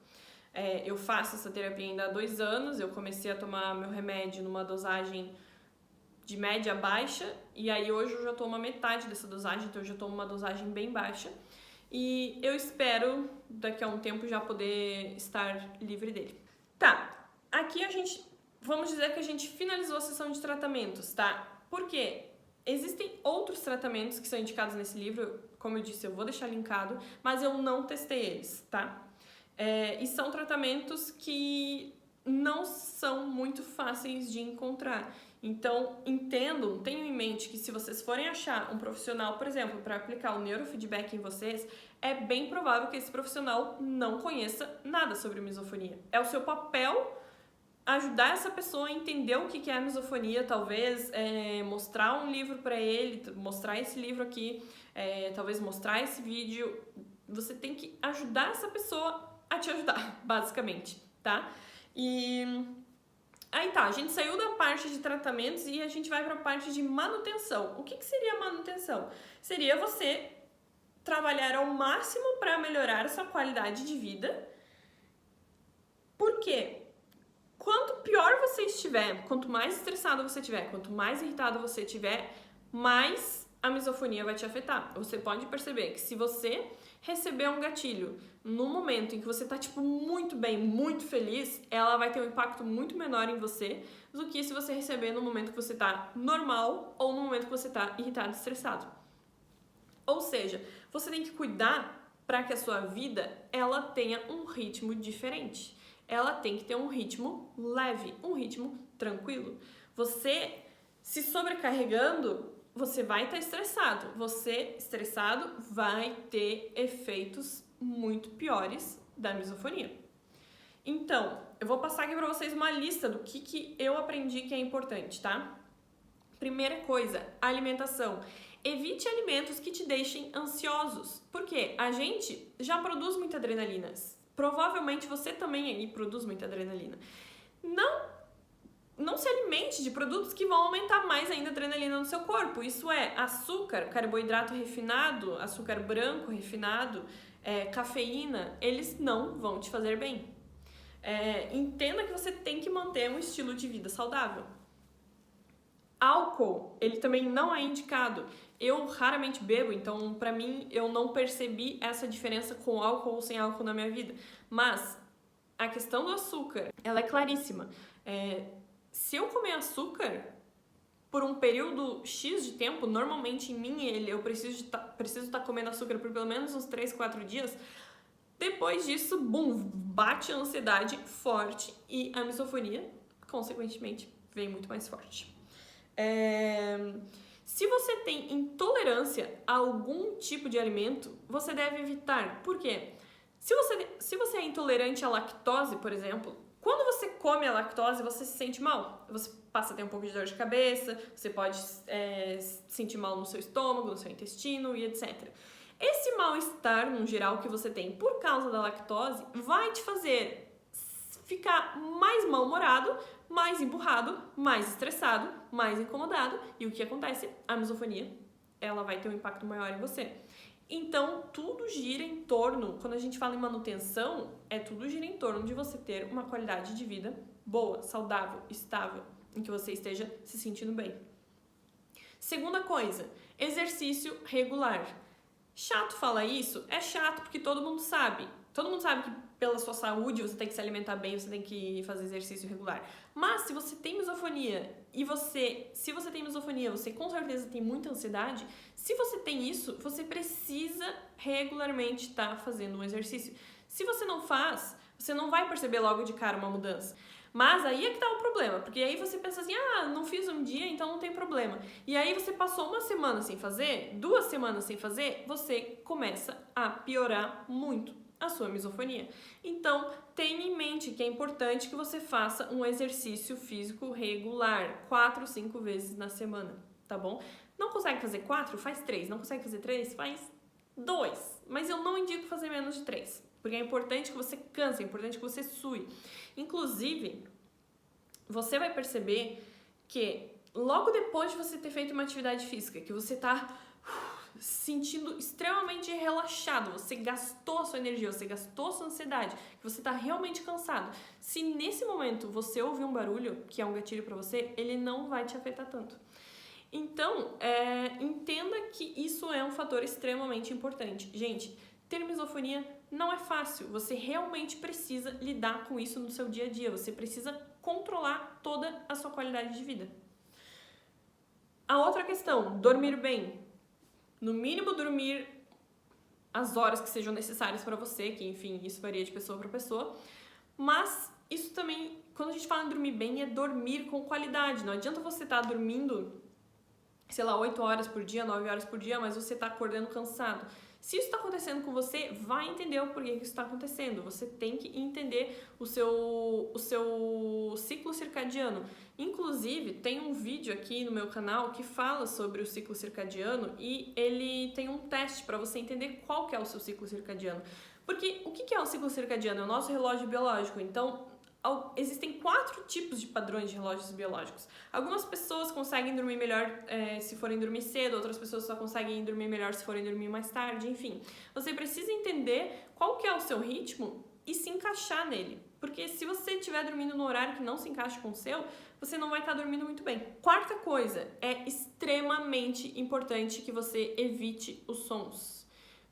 Eu faço essa terapia ainda há 2 anos, eu comecei a tomar meu remédio numa dosagem de média baixa, e aí hoje eu já tomo a metade dessa dosagem, então eu já tomo uma dosagem bem baixa, e eu espero daqui a um tempo já poder estar livre dele. Tá, aqui vamos dizer que a gente finalizou a sessão de tratamentos, tá? Por quê? Existem outros tratamentos que são indicados nesse livro, como eu disse, eu vou deixar linkado, mas eu não testei eles, tá? E são tratamentos que não são muito fáceis de encontrar. Então, entendam, tenham em mente que se vocês forem achar um profissional, por exemplo, para aplicar o neurofeedback em vocês, é bem provável que esse profissional não conheça nada sobre misofonia. É o seu papel ajudar essa pessoa a entender o que é a misofonia, talvez mostrar um livro para ele, mostrar esse livro aqui, talvez mostrar esse vídeo. Você tem que ajudar essa pessoa a te ajudar, basicamente, tá? E aí tá, a gente saiu da parte de tratamentos e a gente vai para a parte de manutenção. O que seria manutenção? Seria você trabalhar ao máximo para melhorar a sua qualidade de vida. Por quê? Quanto pior você estiver, quanto mais estressado você estiver, quanto mais irritado você estiver, mais a misofonia vai te afetar. Você pode perceber que se você receber um gatilho no momento em que você tá, tipo, muito bem, muito feliz, ela vai ter um impacto muito menor em você do que se você receber no momento que você tá normal ou no momento que você tá irritado e estressado. Ou seja, você tem que cuidar para que a sua vida, ela tenha um ritmo diferente. Ela tem que ter um ritmo leve, um ritmo tranquilo. Você se sobrecarregando, você vai estar estressado. Você estressado vai ter efeitos muito piores da misofonia. Então, eu vou passar aqui para vocês uma lista do que eu aprendi que é importante, tá? Primeira coisa, alimentação. Evite alimentos que te deixem ansiosos. Por quê? A gente já produz muita adrenalina. Provavelmente você também aí produz muita adrenalina. Não se alimente de produtos que vão aumentar mais ainda a adrenalina no seu corpo. Isso é açúcar, carboidrato refinado, açúcar branco refinado, cafeína. Eles não vão te fazer bem. Entenda que você tem que manter um estilo de vida saudável. Álcool, ele também não é indicado. Eu raramente bebo, então pra mim eu não percebi essa diferença com álcool ou sem álcool na minha vida. Mas a questão do açúcar, ela é claríssima. Se eu comer açúcar por um período X de tempo, normalmente em mim eu preciso estar comendo açúcar por pelo menos uns 3, 4 dias. Depois disso, bum, bate a ansiedade forte e a misofonia, consequentemente, vem muito mais forte. Se você tem intolerância a algum tipo de alimento, você deve evitar. Por quê? Se você é intolerante à lactose, por exemplo, quando você come a lactose, você se sente mal. Você passa a ter um pouco de dor de cabeça, você pode se sentir mal no seu estômago, no seu intestino e etc. Esse mal-estar, no geral, que você tem por causa da lactose, vai te fazer ficar mais mal-humorado, mais emburrado, mais estressado, mais incomodado. E o que acontece? A misofonia, ela vai ter um impacto maior em você. Então, tudo gira em torno, quando a gente fala em manutenção, tudo gira em torno de você ter uma qualidade de vida boa, saudável, estável, em que você esteja se sentindo bem. Segunda coisa, exercício regular. Chato falar isso? É chato porque todo mundo sabe. Todo mundo sabe que pela sua saúde você tem que se alimentar bem, você tem que fazer exercício regular. Mas se você tem misofonia se você tem misofonia, você com certeza tem muita ansiedade, se você tem isso, você precisa regularmente estar fazendo um exercício. Se você não faz, você não vai perceber logo de cara uma mudança. Mas aí é que tá o problema, porque aí você pensa assim, não fiz um dia, então não tem problema. E aí você passou uma semana sem fazer, 2 semanas sem fazer, você começa a piorar muito a sua misofonia. Então, tenha em mente que é importante que você faça um exercício físico regular, 4, 5 vezes na semana, tá bom? Não consegue fazer 4? Faz 3. Não consegue fazer 3? Faz 2. Mas eu não indico fazer menos de 3, porque é importante que você canse, é importante que você sue. Inclusive, você vai perceber que logo depois de você ter feito uma atividade física, que você tá se sentindo extremamente relaxado, você gastou a sua energia, você gastou a sua ansiedade, que você tá realmente cansado. Se nesse momento você ouvir um barulho, que é um gatilho pra você, ele não vai te afetar tanto. Então, entenda que isso é um fator extremamente importante. Gente, ter misofonia não é fácil, você realmente precisa lidar com isso no seu dia a dia, você precisa controlar toda a sua qualidade de vida. A outra questão, dormir bem. No mínimo dormir as horas que sejam necessárias para você, que enfim, isso varia de pessoa para pessoa. Mas isso também, quando a gente fala em dormir bem, é dormir com qualidade. Não adianta você estar dormindo, sei lá, 8 horas por dia, 9 horas por dia, mas você tá acordando cansado. Se isso está acontecendo com você, vai entender o porquê que isso está acontecendo. Você tem que entender o seu ciclo circadiano. Inclusive, tem um vídeo aqui no meu canal que fala sobre o ciclo circadiano e ele tem um teste para você entender qual que é o seu ciclo circadiano. Porque o que é o ciclo circadiano? É o nosso relógio biológico. Então, existem 4 tipos de padrões de relógios biológicos. Algumas pessoas conseguem dormir melhor se forem dormir cedo, outras pessoas só conseguem dormir melhor se forem dormir mais tarde, enfim. Você precisa entender qual que é o seu ritmo e se encaixar nele. Porque se você estiver dormindo no horário que não se encaixa com o seu, você não vai estar dormindo muito bem. Quarta coisa, é extremamente importante que você evite os sons.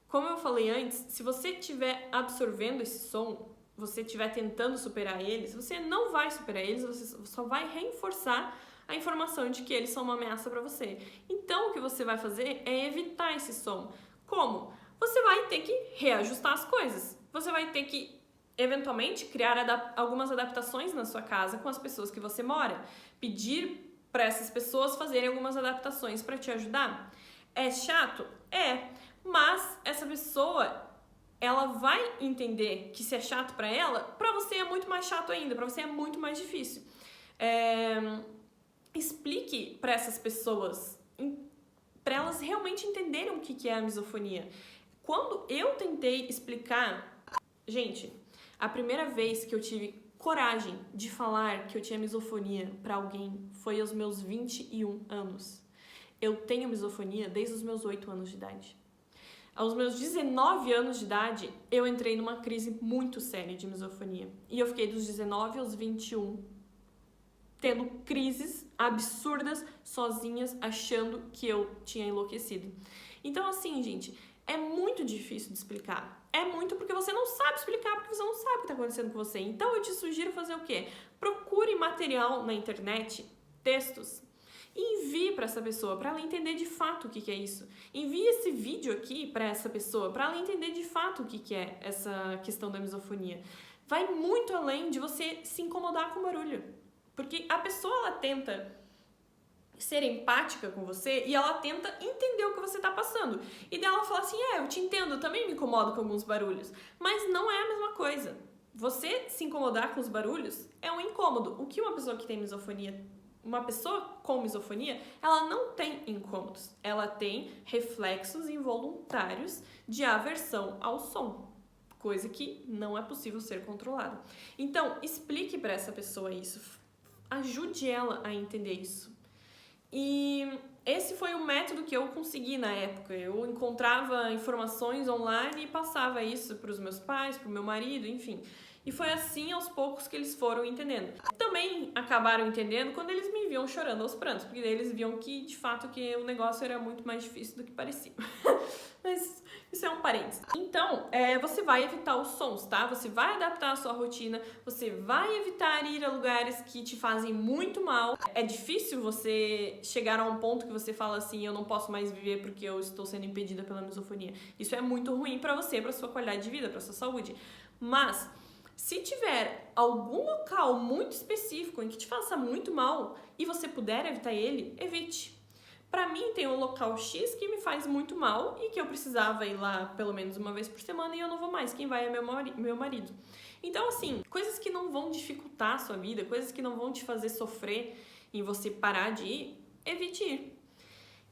Como eu falei antes, se você estiver absorvendo esse som, você estiver tentando superar eles, você não vai superar eles, você só vai reforçar a informação de que eles são uma ameaça para você. Então, o que você vai fazer é evitar esse som. Como? Você vai ter que reajustar as coisas. Você vai ter que, eventualmente, criar algumas adaptações na sua casa com as pessoas que você mora. Pedir para essas pessoas fazerem algumas adaptações para te ajudar. É chato? É. Mas essa pessoa, ela vai entender que se é chato pra ela, pra você é muito mais chato ainda, pra você é muito mais difícil. Explique pra essas pessoas, pra elas realmente entenderem o que é a misofonia. Quando eu tentei explicar, gente, a primeira vez que eu tive coragem de falar que eu tinha misofonia pra alguém foi aos meus 21 anos. Eu tenho misofonia desde os meus 8 anos de idade. Aos meus 19 anos de idade, eu entrei numa crise muito séria de misofonia. E eu fiquei dos 19 aos 21 tendo crises absurdas, sozinhas, achando que eu tinha enlouquecido. Então, assim, gente, é muito difícil de explicar. É muito porque você não sabe explicar, porque você não sabe o que está acontecendo com você. Então, eu te sugiro fazer o quê? Procure material na internet, textos, e envie para essa pessoa, para ela entender de fato o que é isso. Envie esse vídeo aqui para essa pessoa, para ela entender de fato o que é essa questão da misofonia. Vai muito além de você se incomodar com o barulho. Porque a pessoa, ela tenta ser empática com você e ela tenta entender o que você está passando. E daí ela fala assim, eu te entendo, eu também me incomodo com alguns barulhos. Mas não é a mesma coisa. Você se incomodar com os barulhos é um incômodo. O que uma pessoa que tem misofonia, uma pessoa com misofonia, ela não tem incômodos. Ela tem reflexos involuntários de aversão ao som. Coisa que não é possível ser controlada. Então, explique para essa pessoa isso. Ajude ela a entender isso. E esse foi o método que eu consegui na época. Eu encontrava informações online e passava isso para os meus pais, para o meu marido, enfim. E foi assim, aos poucos, que eles foram entendendo. Também acabaram entendendo quando eles me viam chorando aos prantos, porque daí eles viam que, de fato, que o negócio era muito mais difícil do que parecia. Mas isso é um parênteses. Então, você vai evitar os sons, tá? Você vai adaptar a sua rotina, você vai evitar ir a lugares que te fazem muito mal. É difícil você chegar a um ponto que você fala assim, eu não posso mais viver porque eu estou sendo impedida pela misofonia. Isso é muito ruim pra você, pra sua qualidade de vida, pra sua saúde. Mas se tiver algum local muito específico em que te faça muito mal e você puder evitar ele, evite. Pra mim, tem um local X que me faz muito mal e que eu precisava ir lá pelo menos uma vez por semana e eu não vou mais. Quem vai é meu marido. Então, assim, coisas que não vão dificultar a sua vida, coisas que não vão te fazer sofrer em você parar de ir, evite ir.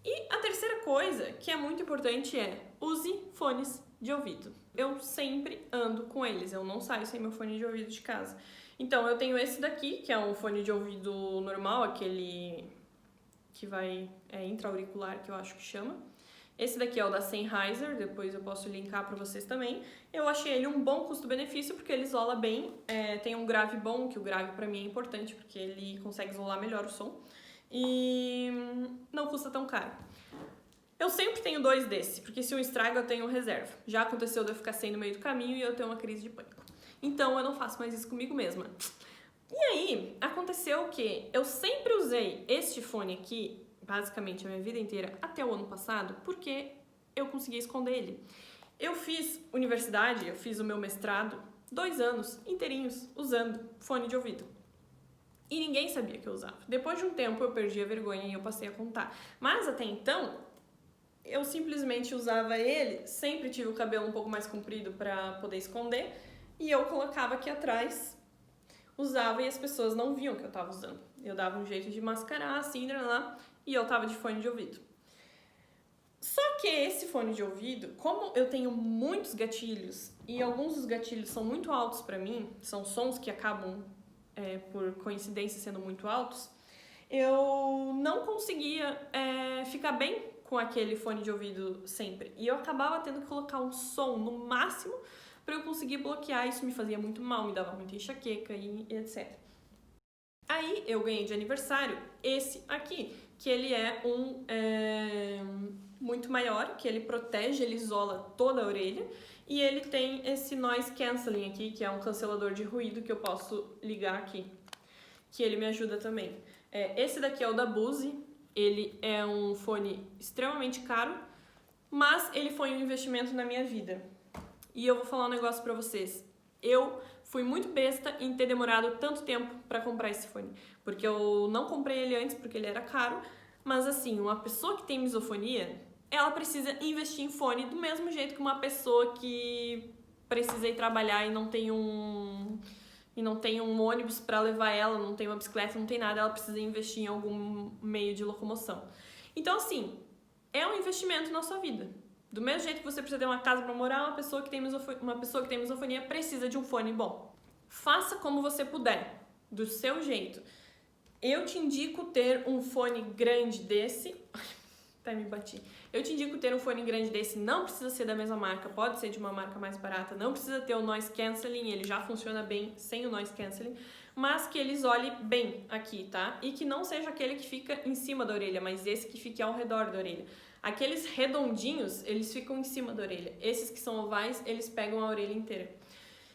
E a terceira coisa, que é muito importante, é use fones de ouvido. Eu sempre ando com eles, eu não saio sem meu fone de ouvido de casa. Então, eu tenho esse daqui, que é um fone de ouvido normal, aquele que vai intra-auricular, que eu acho que chama. Esse daqui é o da Sennheiser, depois eu posso linkar para vocês também. Eu achei ele um bom custo-benefício, porque ele isola bem, tem um grave bom, que o grave para mim é importante, porque ele consegue isolar melhor o som, e não custa tão caro. Eu sempre tenho 2 desse, porque se um estraga eu tenho reserva. Já aconteceu de eu ficar sem no meio do caminho e eu ter uma crise de pânico. Então eu não faço mais isso comigo mesma. E aí, aconteceu que eu sempre usei este fone aqui, basicamente a minha vida inteira, até o ano passado, porque eu conseguia esconder ele. Eu fiz universidade, eu fiz o meu mestrado 2 anos inteirinhos usando fone de ouvido. E ninguém sabia que eu usava. Depois de um tempo eu perdi a vergonha e eu passei a contar. Mas até então, eu simplesmente usava ele, sempre tive o cabelo um pouco mais comprido para poder esconder, e eu colocava aqui atrás, usava e as pessoas não viam que eu tava usando. Eu dava um jeito de mascarar assim, lá, e eu tava de fone de ouvido. Só que esse fone de ouvido, como eu tenho muitos gatilhos, e alguns dos gatilhos são muito altos pra mim, são sons que acabam por coincidência sendo muito altos, eu não conseguia ficar bem com aquele fone de ouvido sempre. E eu acabava tendo que colocar um som no máximo para eu conseguir bloquear. Isso me fazia muito mal, me dava muita enxaqueca e etc. Aí eu ganhei de aniversário esse aqui, que ele é muito maior, que ele protege, ele isola toda a orelha. E ele tem esse noise cancelling aqui, que é um cancelador de ruído que eu posso ligar aqui, que ele me ajuda também. Esse daqui é o da Bose, ele é um fone extremamente caro, mas ele foi um investimento na minha vida. E eu vou falar um negócio pra vocês. Eu fui muito besta em ter demorado tanto tempo pra comprar esse fone, porque eu não comprei ele antes porque ele era caro, mas assim, uma pessoa que tem misofonia, ela precisa investir em fone do mesmo jeito que uma pessoa que precisa ir trabalhar e não tem um ônibus para levar ela, não tem uma bicicleta, não tem nada, ela precisa investir em algum meio de locomoção. Então, assim, é um investimento na sua vida. Do mesmo jeito que você precisa ter uma casa para morar, uma pessoa que tem misofonia precisa de um fone bom. Faça como você puder, do seu jeito. Eu te indico ter um fone grande desse. Até me bati. Eu te indico ter um fone grande desse, não precisa ser da mesma marca, pode ser de uma marca mais barata, não precisa ter o noise cancelling, ele já funciona bem sem o noise cancelling, mas que ele isole bem aqui, tá? E que não seja aquele que fica em cima da orelha, mas esse que fique ao redor da orelha. Aqueles redondinhos, eles ficam em cima da orelha. Esses que são ovais, eles pegam a orelha inteira.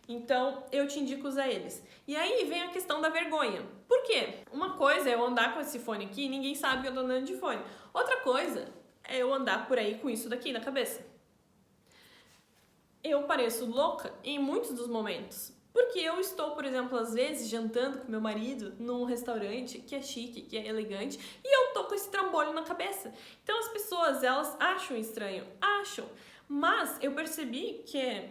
Então, eu te indico usar eles. E aí vem a questão da vergonha. Por quê? Uma coisa é eu andar com esse fone aqui e ninguém sabe que eu tô andando de fone. Outra coisa é eu andar por aí com isso daqui na cabeça. Eu pareço louca em muitos dos momentos. Porque eu estou, por exemplo, às vezes jantando com meu marido num restaurante que é chique, que é elegante, e eu tô com esse trambolho na cabeça. Então as pessoas, elas acham estranho, acham. Mas eu percebi que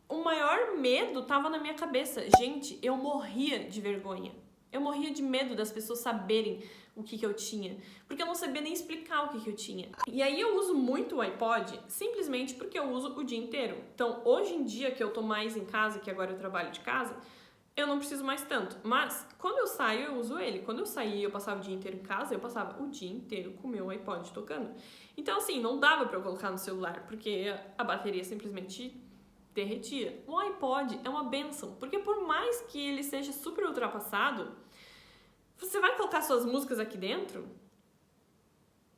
o maior medo tava na minha cabeça. Gente, eu morria de vergonha. Eu morria de medo das pessoas saberem o que eu tinha, porque eu não sabia nem explicar o que eu tinha. E aí eu uso muito o iPod simplesmente porque eu uso o dia inteiro. Então, hoje em dia que eu tô mais em casa, que agora eu trabalho de casa, eu não preciso mais tanto. Mas, quando eu saio, eu uso ele. Quando eu saía e eu passava o dia inteiro em casa, eu passava o dia inteiro com o meu iPod tocando. Então, assim, não dava pra eu colocar no celular, porque a bateria simplesmente derretia. O iPod é uma bênção, porque por mais que ele seja super ultrapassado, você vai colocar suas músicas aqui dentro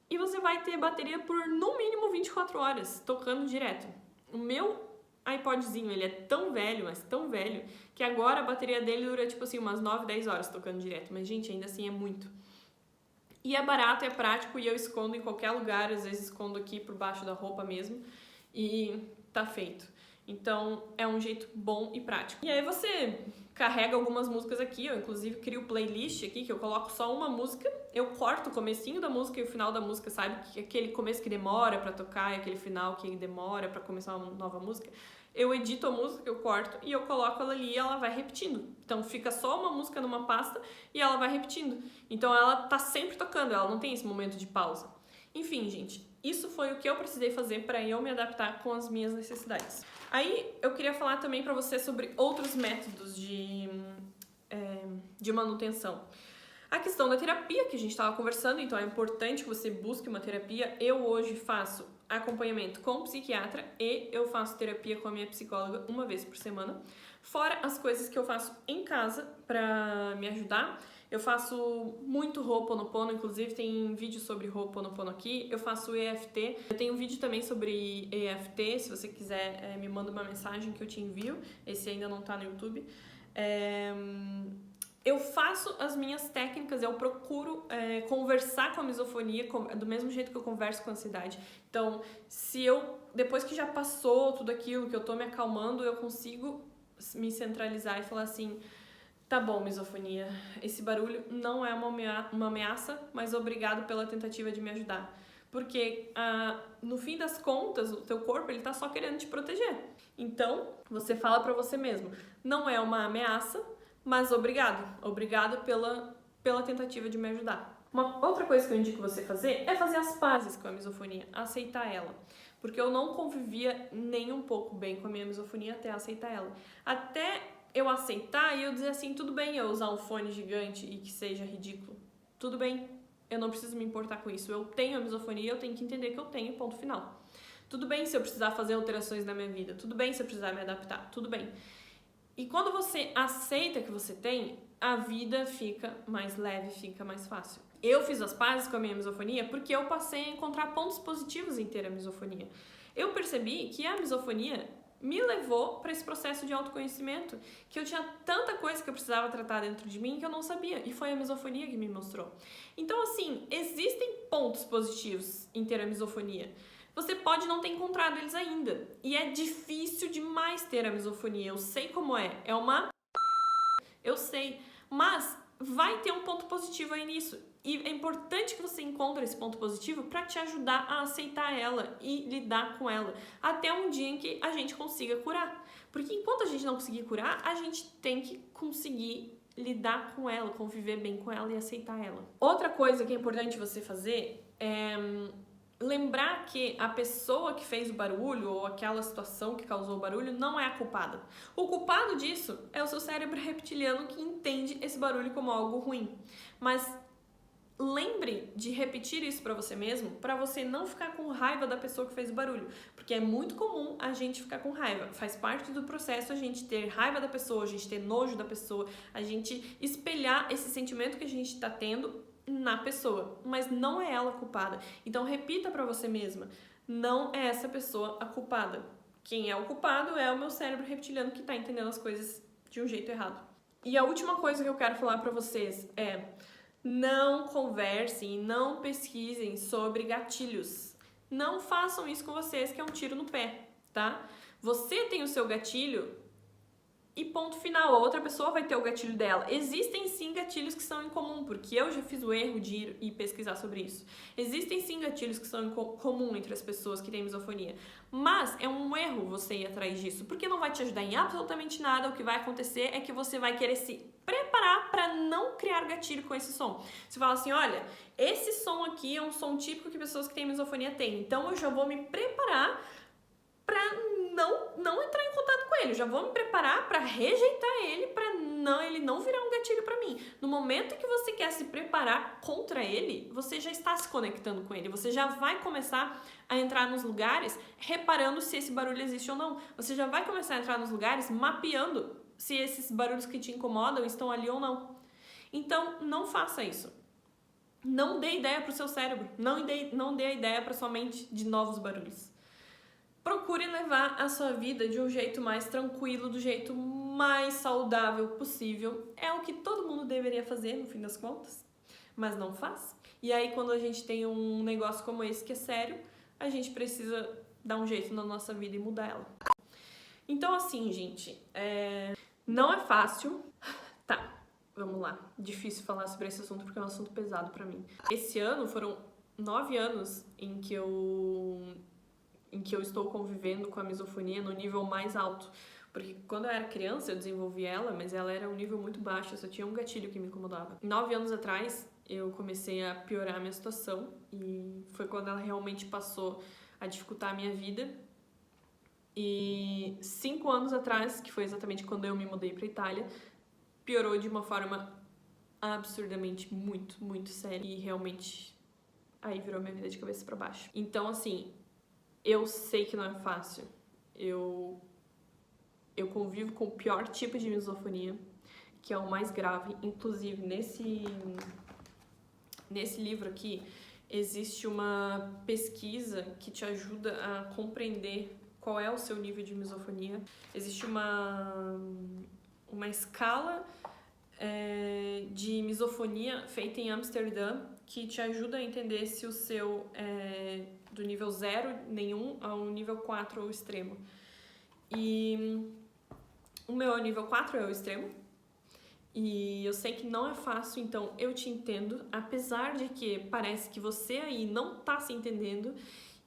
e você vai ter bateria por no mínimo 24 horas, tocando direto. O meu iPodzinho, ele é tão velho, mas tão velho, que agora a bateria dele dura tipo assim umas 9, 10 horas tocando direto. Mas gente, ainda assim é muito. E é barato, é prático e eu escondo em qualquer lugar, às vezes escondo aqui por baixo da roupa mesmo e tá feito. Então, é um jeito bom e prático. E aí você carrega algumas músicas aqui, eu inclusive crio playlist aqui, que eu coloco só uma música, eu corto o comecinho da música e o final da música, sabe? Que aquele começo que demora pra tocar e aquele final que demora pra começar uma nova música. Eu edito a música, eu corto e eu coloco ela ali e ela vai repetindo. Então fica só uma música numa pasta e ela vai repetindo. Então ela tá sempre tocando, ela não tem esse momento de pausa. Enfim, gente, isso foi o que eu precisei fazer para eu me adaptar com as minhas necessidades. Aí eu queria falar também para você sobre outros métodos de manutenção. A questão da terapia que a gente estava conversando, então é importante que você busque uma terapia. Eu hoje faço acompanhamento com o psiquiatra e eu faço terapia com a minha psicóloga uma vez por semana. Fora as coisas que eu faço em casa para me ajudar. Eu faço muito Ho'oponopono, inclusive tem vídeo sobre Ho'oponopono aqui. Eu faço EFT. Eu tenho um vídeo também sobre EFT, se você quiser me manda uma mensagem que eu te envio. Esse ainda não tá no YouTube. Eu faço as minhas técnicas, eu procuro conversar com a misofonia do mesmo jeito que eu converso com a ansiedade. Então, se eu, depois que já passou tudo aquilo, que eu tô me acalmando, eu consigo me centralizar e falar assim: tá bom, misofonia, esse barulho não é uma ameaça, mas obrigado pela tentativa de me ajudar. Porque, no fim das contas, o teu corpo, ele tá só querendo te proteger. Então, você fala pra você mesmo: não é uma ameaça, mas obrigado pela tentativa de me ajudar. Uma outra coisa que eu indico você fazer é fazer as pazes com a misofonia, aceitar ela. Porque eu não convivia nem um pouco bem com a minha misofonia até aceitar ela. Até eu aceitar e eu dizer assim: tudo bem eu usar um fone gigante e que seja ridículo. Tudo bem, eu não preciso me importar com isso. Eu tenho a misofonia, eu tenho que entender que eu tenho, ponto final. Tudo bem se eu precisar fazer alterações na minha vida. Tudo bem se eu precisar me adaptar. Tudo bem. E quando você aceita que você tem, a vida fica mais leve, fica mais fácil. Eu fiz as pazes com a minha misofonia porque eu passei a encontrar pontos positivos em ter a misofonia. Eu percebi que a misofonia me levou para esse processo de autoconhecimento, que eu tinha tanta coisa que eu precisava tratar dentro de mim que eu não sabia, e foi a misofonia que me mostrou. Então, assim, existem pontos positivos em ter a misofonia. Você pode não ter encontrado eles ainda. E é difícil demais ter a misofonia. Eu sei como é. É uma... Eu sei. Mas vai ter um ponto positivo aí nisso. E é importante que você encontre esse ponto positivo para te ajudar a aceitar ela e lidar com ela. Até um dia em que a gente consiga curar. Porque enquanto a gente não conseguir curar, a gente tem que conseguir lidar com ela, conviver bem com ela e aceitar ela. Outra coisa que é importante você fazer é lembrar que a pessoa que fez o barulho ou aquela situação que causou o barulho não é a culpada. O culpado disso é o seu cérebro reptiliano que entende esse barulho como algo ruim. Mas lembre de repetir isso pra você mesmo, pra você não ficar com raiva da pessoa que fez o barulho, porque é muito comum a gente ficar com raiva. Faz parte do processo a gente ter raiva da pessoa, a gente ter nojo da pessoa, a gente espelhar esse sentimento que a gente tá tendo na pessoa, mas não é ela a culpada. Então repita pra você mesma: não é essa pessoa a culpada. Quem é o culpado é o meu cérebro reptiliano que tá entendendo as coisas de um jeito errado. E a última coisa que eu quero falar pra vocês é: não conversem, não pesquisem sobre gatilhos. Não façam isso com vocês, que é um tiro no pé, tá? Você tem o seu gatilho e ponto final, a outra pessoa vai ter o gatilho dela. Existem sim gatilhos que são em comum, porque eu já fiz o erro de ir e pesquisar sobre isso. Existem sim gatilhos que são em comum entre as pessoas que têm misofonia, mas é um erro você ir atrás disso, porque não vai te ajudar em absolutamente nada. O que vai acontecer é que você vai querer se preparar para não criar gatilho com esse som. Você fala assim: olha, esse som aqui é um som típico que pessoas que têm misofonia têm, então eu já vou me preparar para não entrar em contato com ele. Eu já vou me preparar para rejeitar ele, para ele não virar um gatilho para mim. No momento que você quer se preparar contra ele, você já está se conectando com ele. Você já vai começar a entrar nos lugares reparando se esse barulho existe ou não. Você já vai começar a entrar nos lugares mapeando se esses barulhos que te incomodam estão ali ou não. Então, não faça isso. Não dê ideia para o seu cérebro. Não dê a ideia para sua mente de novos barulhos. Procure levar a sua vida de um jeito mais tranquilo, do jeito mais saudável possível. É o que todo mundo deveria fazer, no fim das contas, mas não faz. E aí, quando a gente tem um negócio como esse que é sério, a gente precisa dar um jeito na nossa vida e mudar ela. Então, assim, gente, não é fácil. Tá, vamos lá. Difícil falar sobre esse assunto porque é um assunto pesado pra mim. Esse ano foram 9 anos em que eu estou convivendo com a misofonia no nível mais alto. Porque quando eu era criança eu desenvolvi ela, mas ela era um nível muito baixo, eu só tinha um gatilho que me incomodava. 9 anos atrás eu comecei a piorar a minha situação e foi quando ela realmente passou a dificultar a minha vida. E 5 anos atrás, que foi exatamente quando eu me mudei pra Itália, piorou de uma forma absurdamente muito séria e realmente aí virou minha vida de cabeça pra baixo. Então, assim, eu sei que não é fácil. Eu convivo com o pior tipo de misofonia, que é o mais grave. Inclusive, nesse livro aqui, existe uma pesquisa que te ajuda a compreender qual é o seu nível de misofonia. Existe uma escala de misofonia feita em Amsterdã, que te ajuda a entender se o seu é do nível 0, nenhum, ao nível 4 ao extremo. E o meu é o nível 4, é o extremo. E eu sei que não é fácil, então eu te entendo, apesar de que parece que você aí não tá se entendendo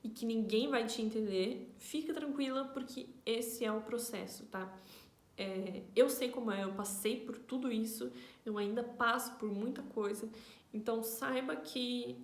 e que ninguém vai te entender, fica tranquila porque esse é o processo, tá? Eu sei como é, eu passei por tudo isso, eu ainda passo por muita coisa, então saiba que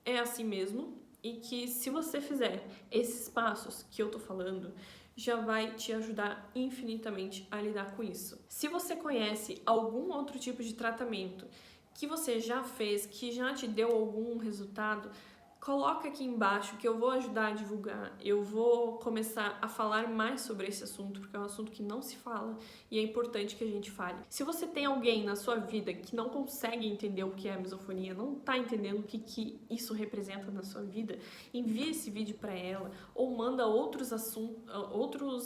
é assim mesmo e que se você fizer esses passos que eu tô falando, já vai te ajudar infinitamente a lidar com isso. Se você conhece algum outro tipo de tratamento que você já fez, que já te deu algum resultado, coloca aqui embaixo que eu vou ajudar a divulgar. Eu vou começar a falar mais sobre esse assunto, porque é um assunto que não se fala e é importante que a gente fale. Se você tem alguém na sua vida que não consegue entender o que é a misofonia, não tá entendendo o que isso representa na sua vida, envie esse vídeo para ela ou manda outros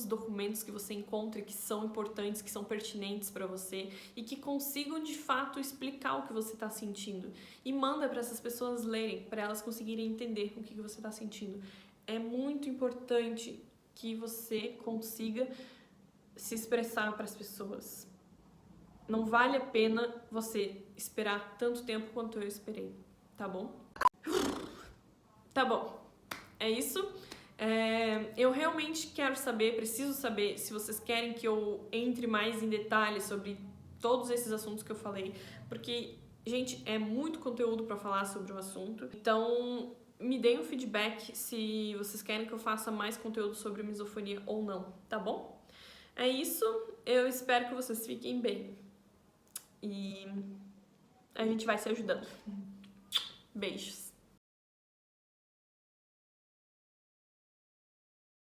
documentos que você encontre que são importantes, que são pertinentes para você e que consigam de fato explicar o que você está sentindo. E manda para essas pessoas lerem, para elas conseguirem entender o que você está sentindo. É muito importante que você consiga se expressar para as pessoas. Não vale a pena você esperar tanto tempo quanto eu esperei, tá bom? Tá bom, é isso. Eu realmente quero saber, preciso saber se vocês querem que eu entre mais em detalhes sobre todos esses assuntos que eu falei, porque, gente, é muito conteúdo para falar sobre o assunto. Então, me deem um feedback se vocês querem que eu faça mais conteúdo sobre misofonia ou não, tá bom? É isso, eu espero que vocês fiquem bem. E a gente vai se ajudando. Beijos.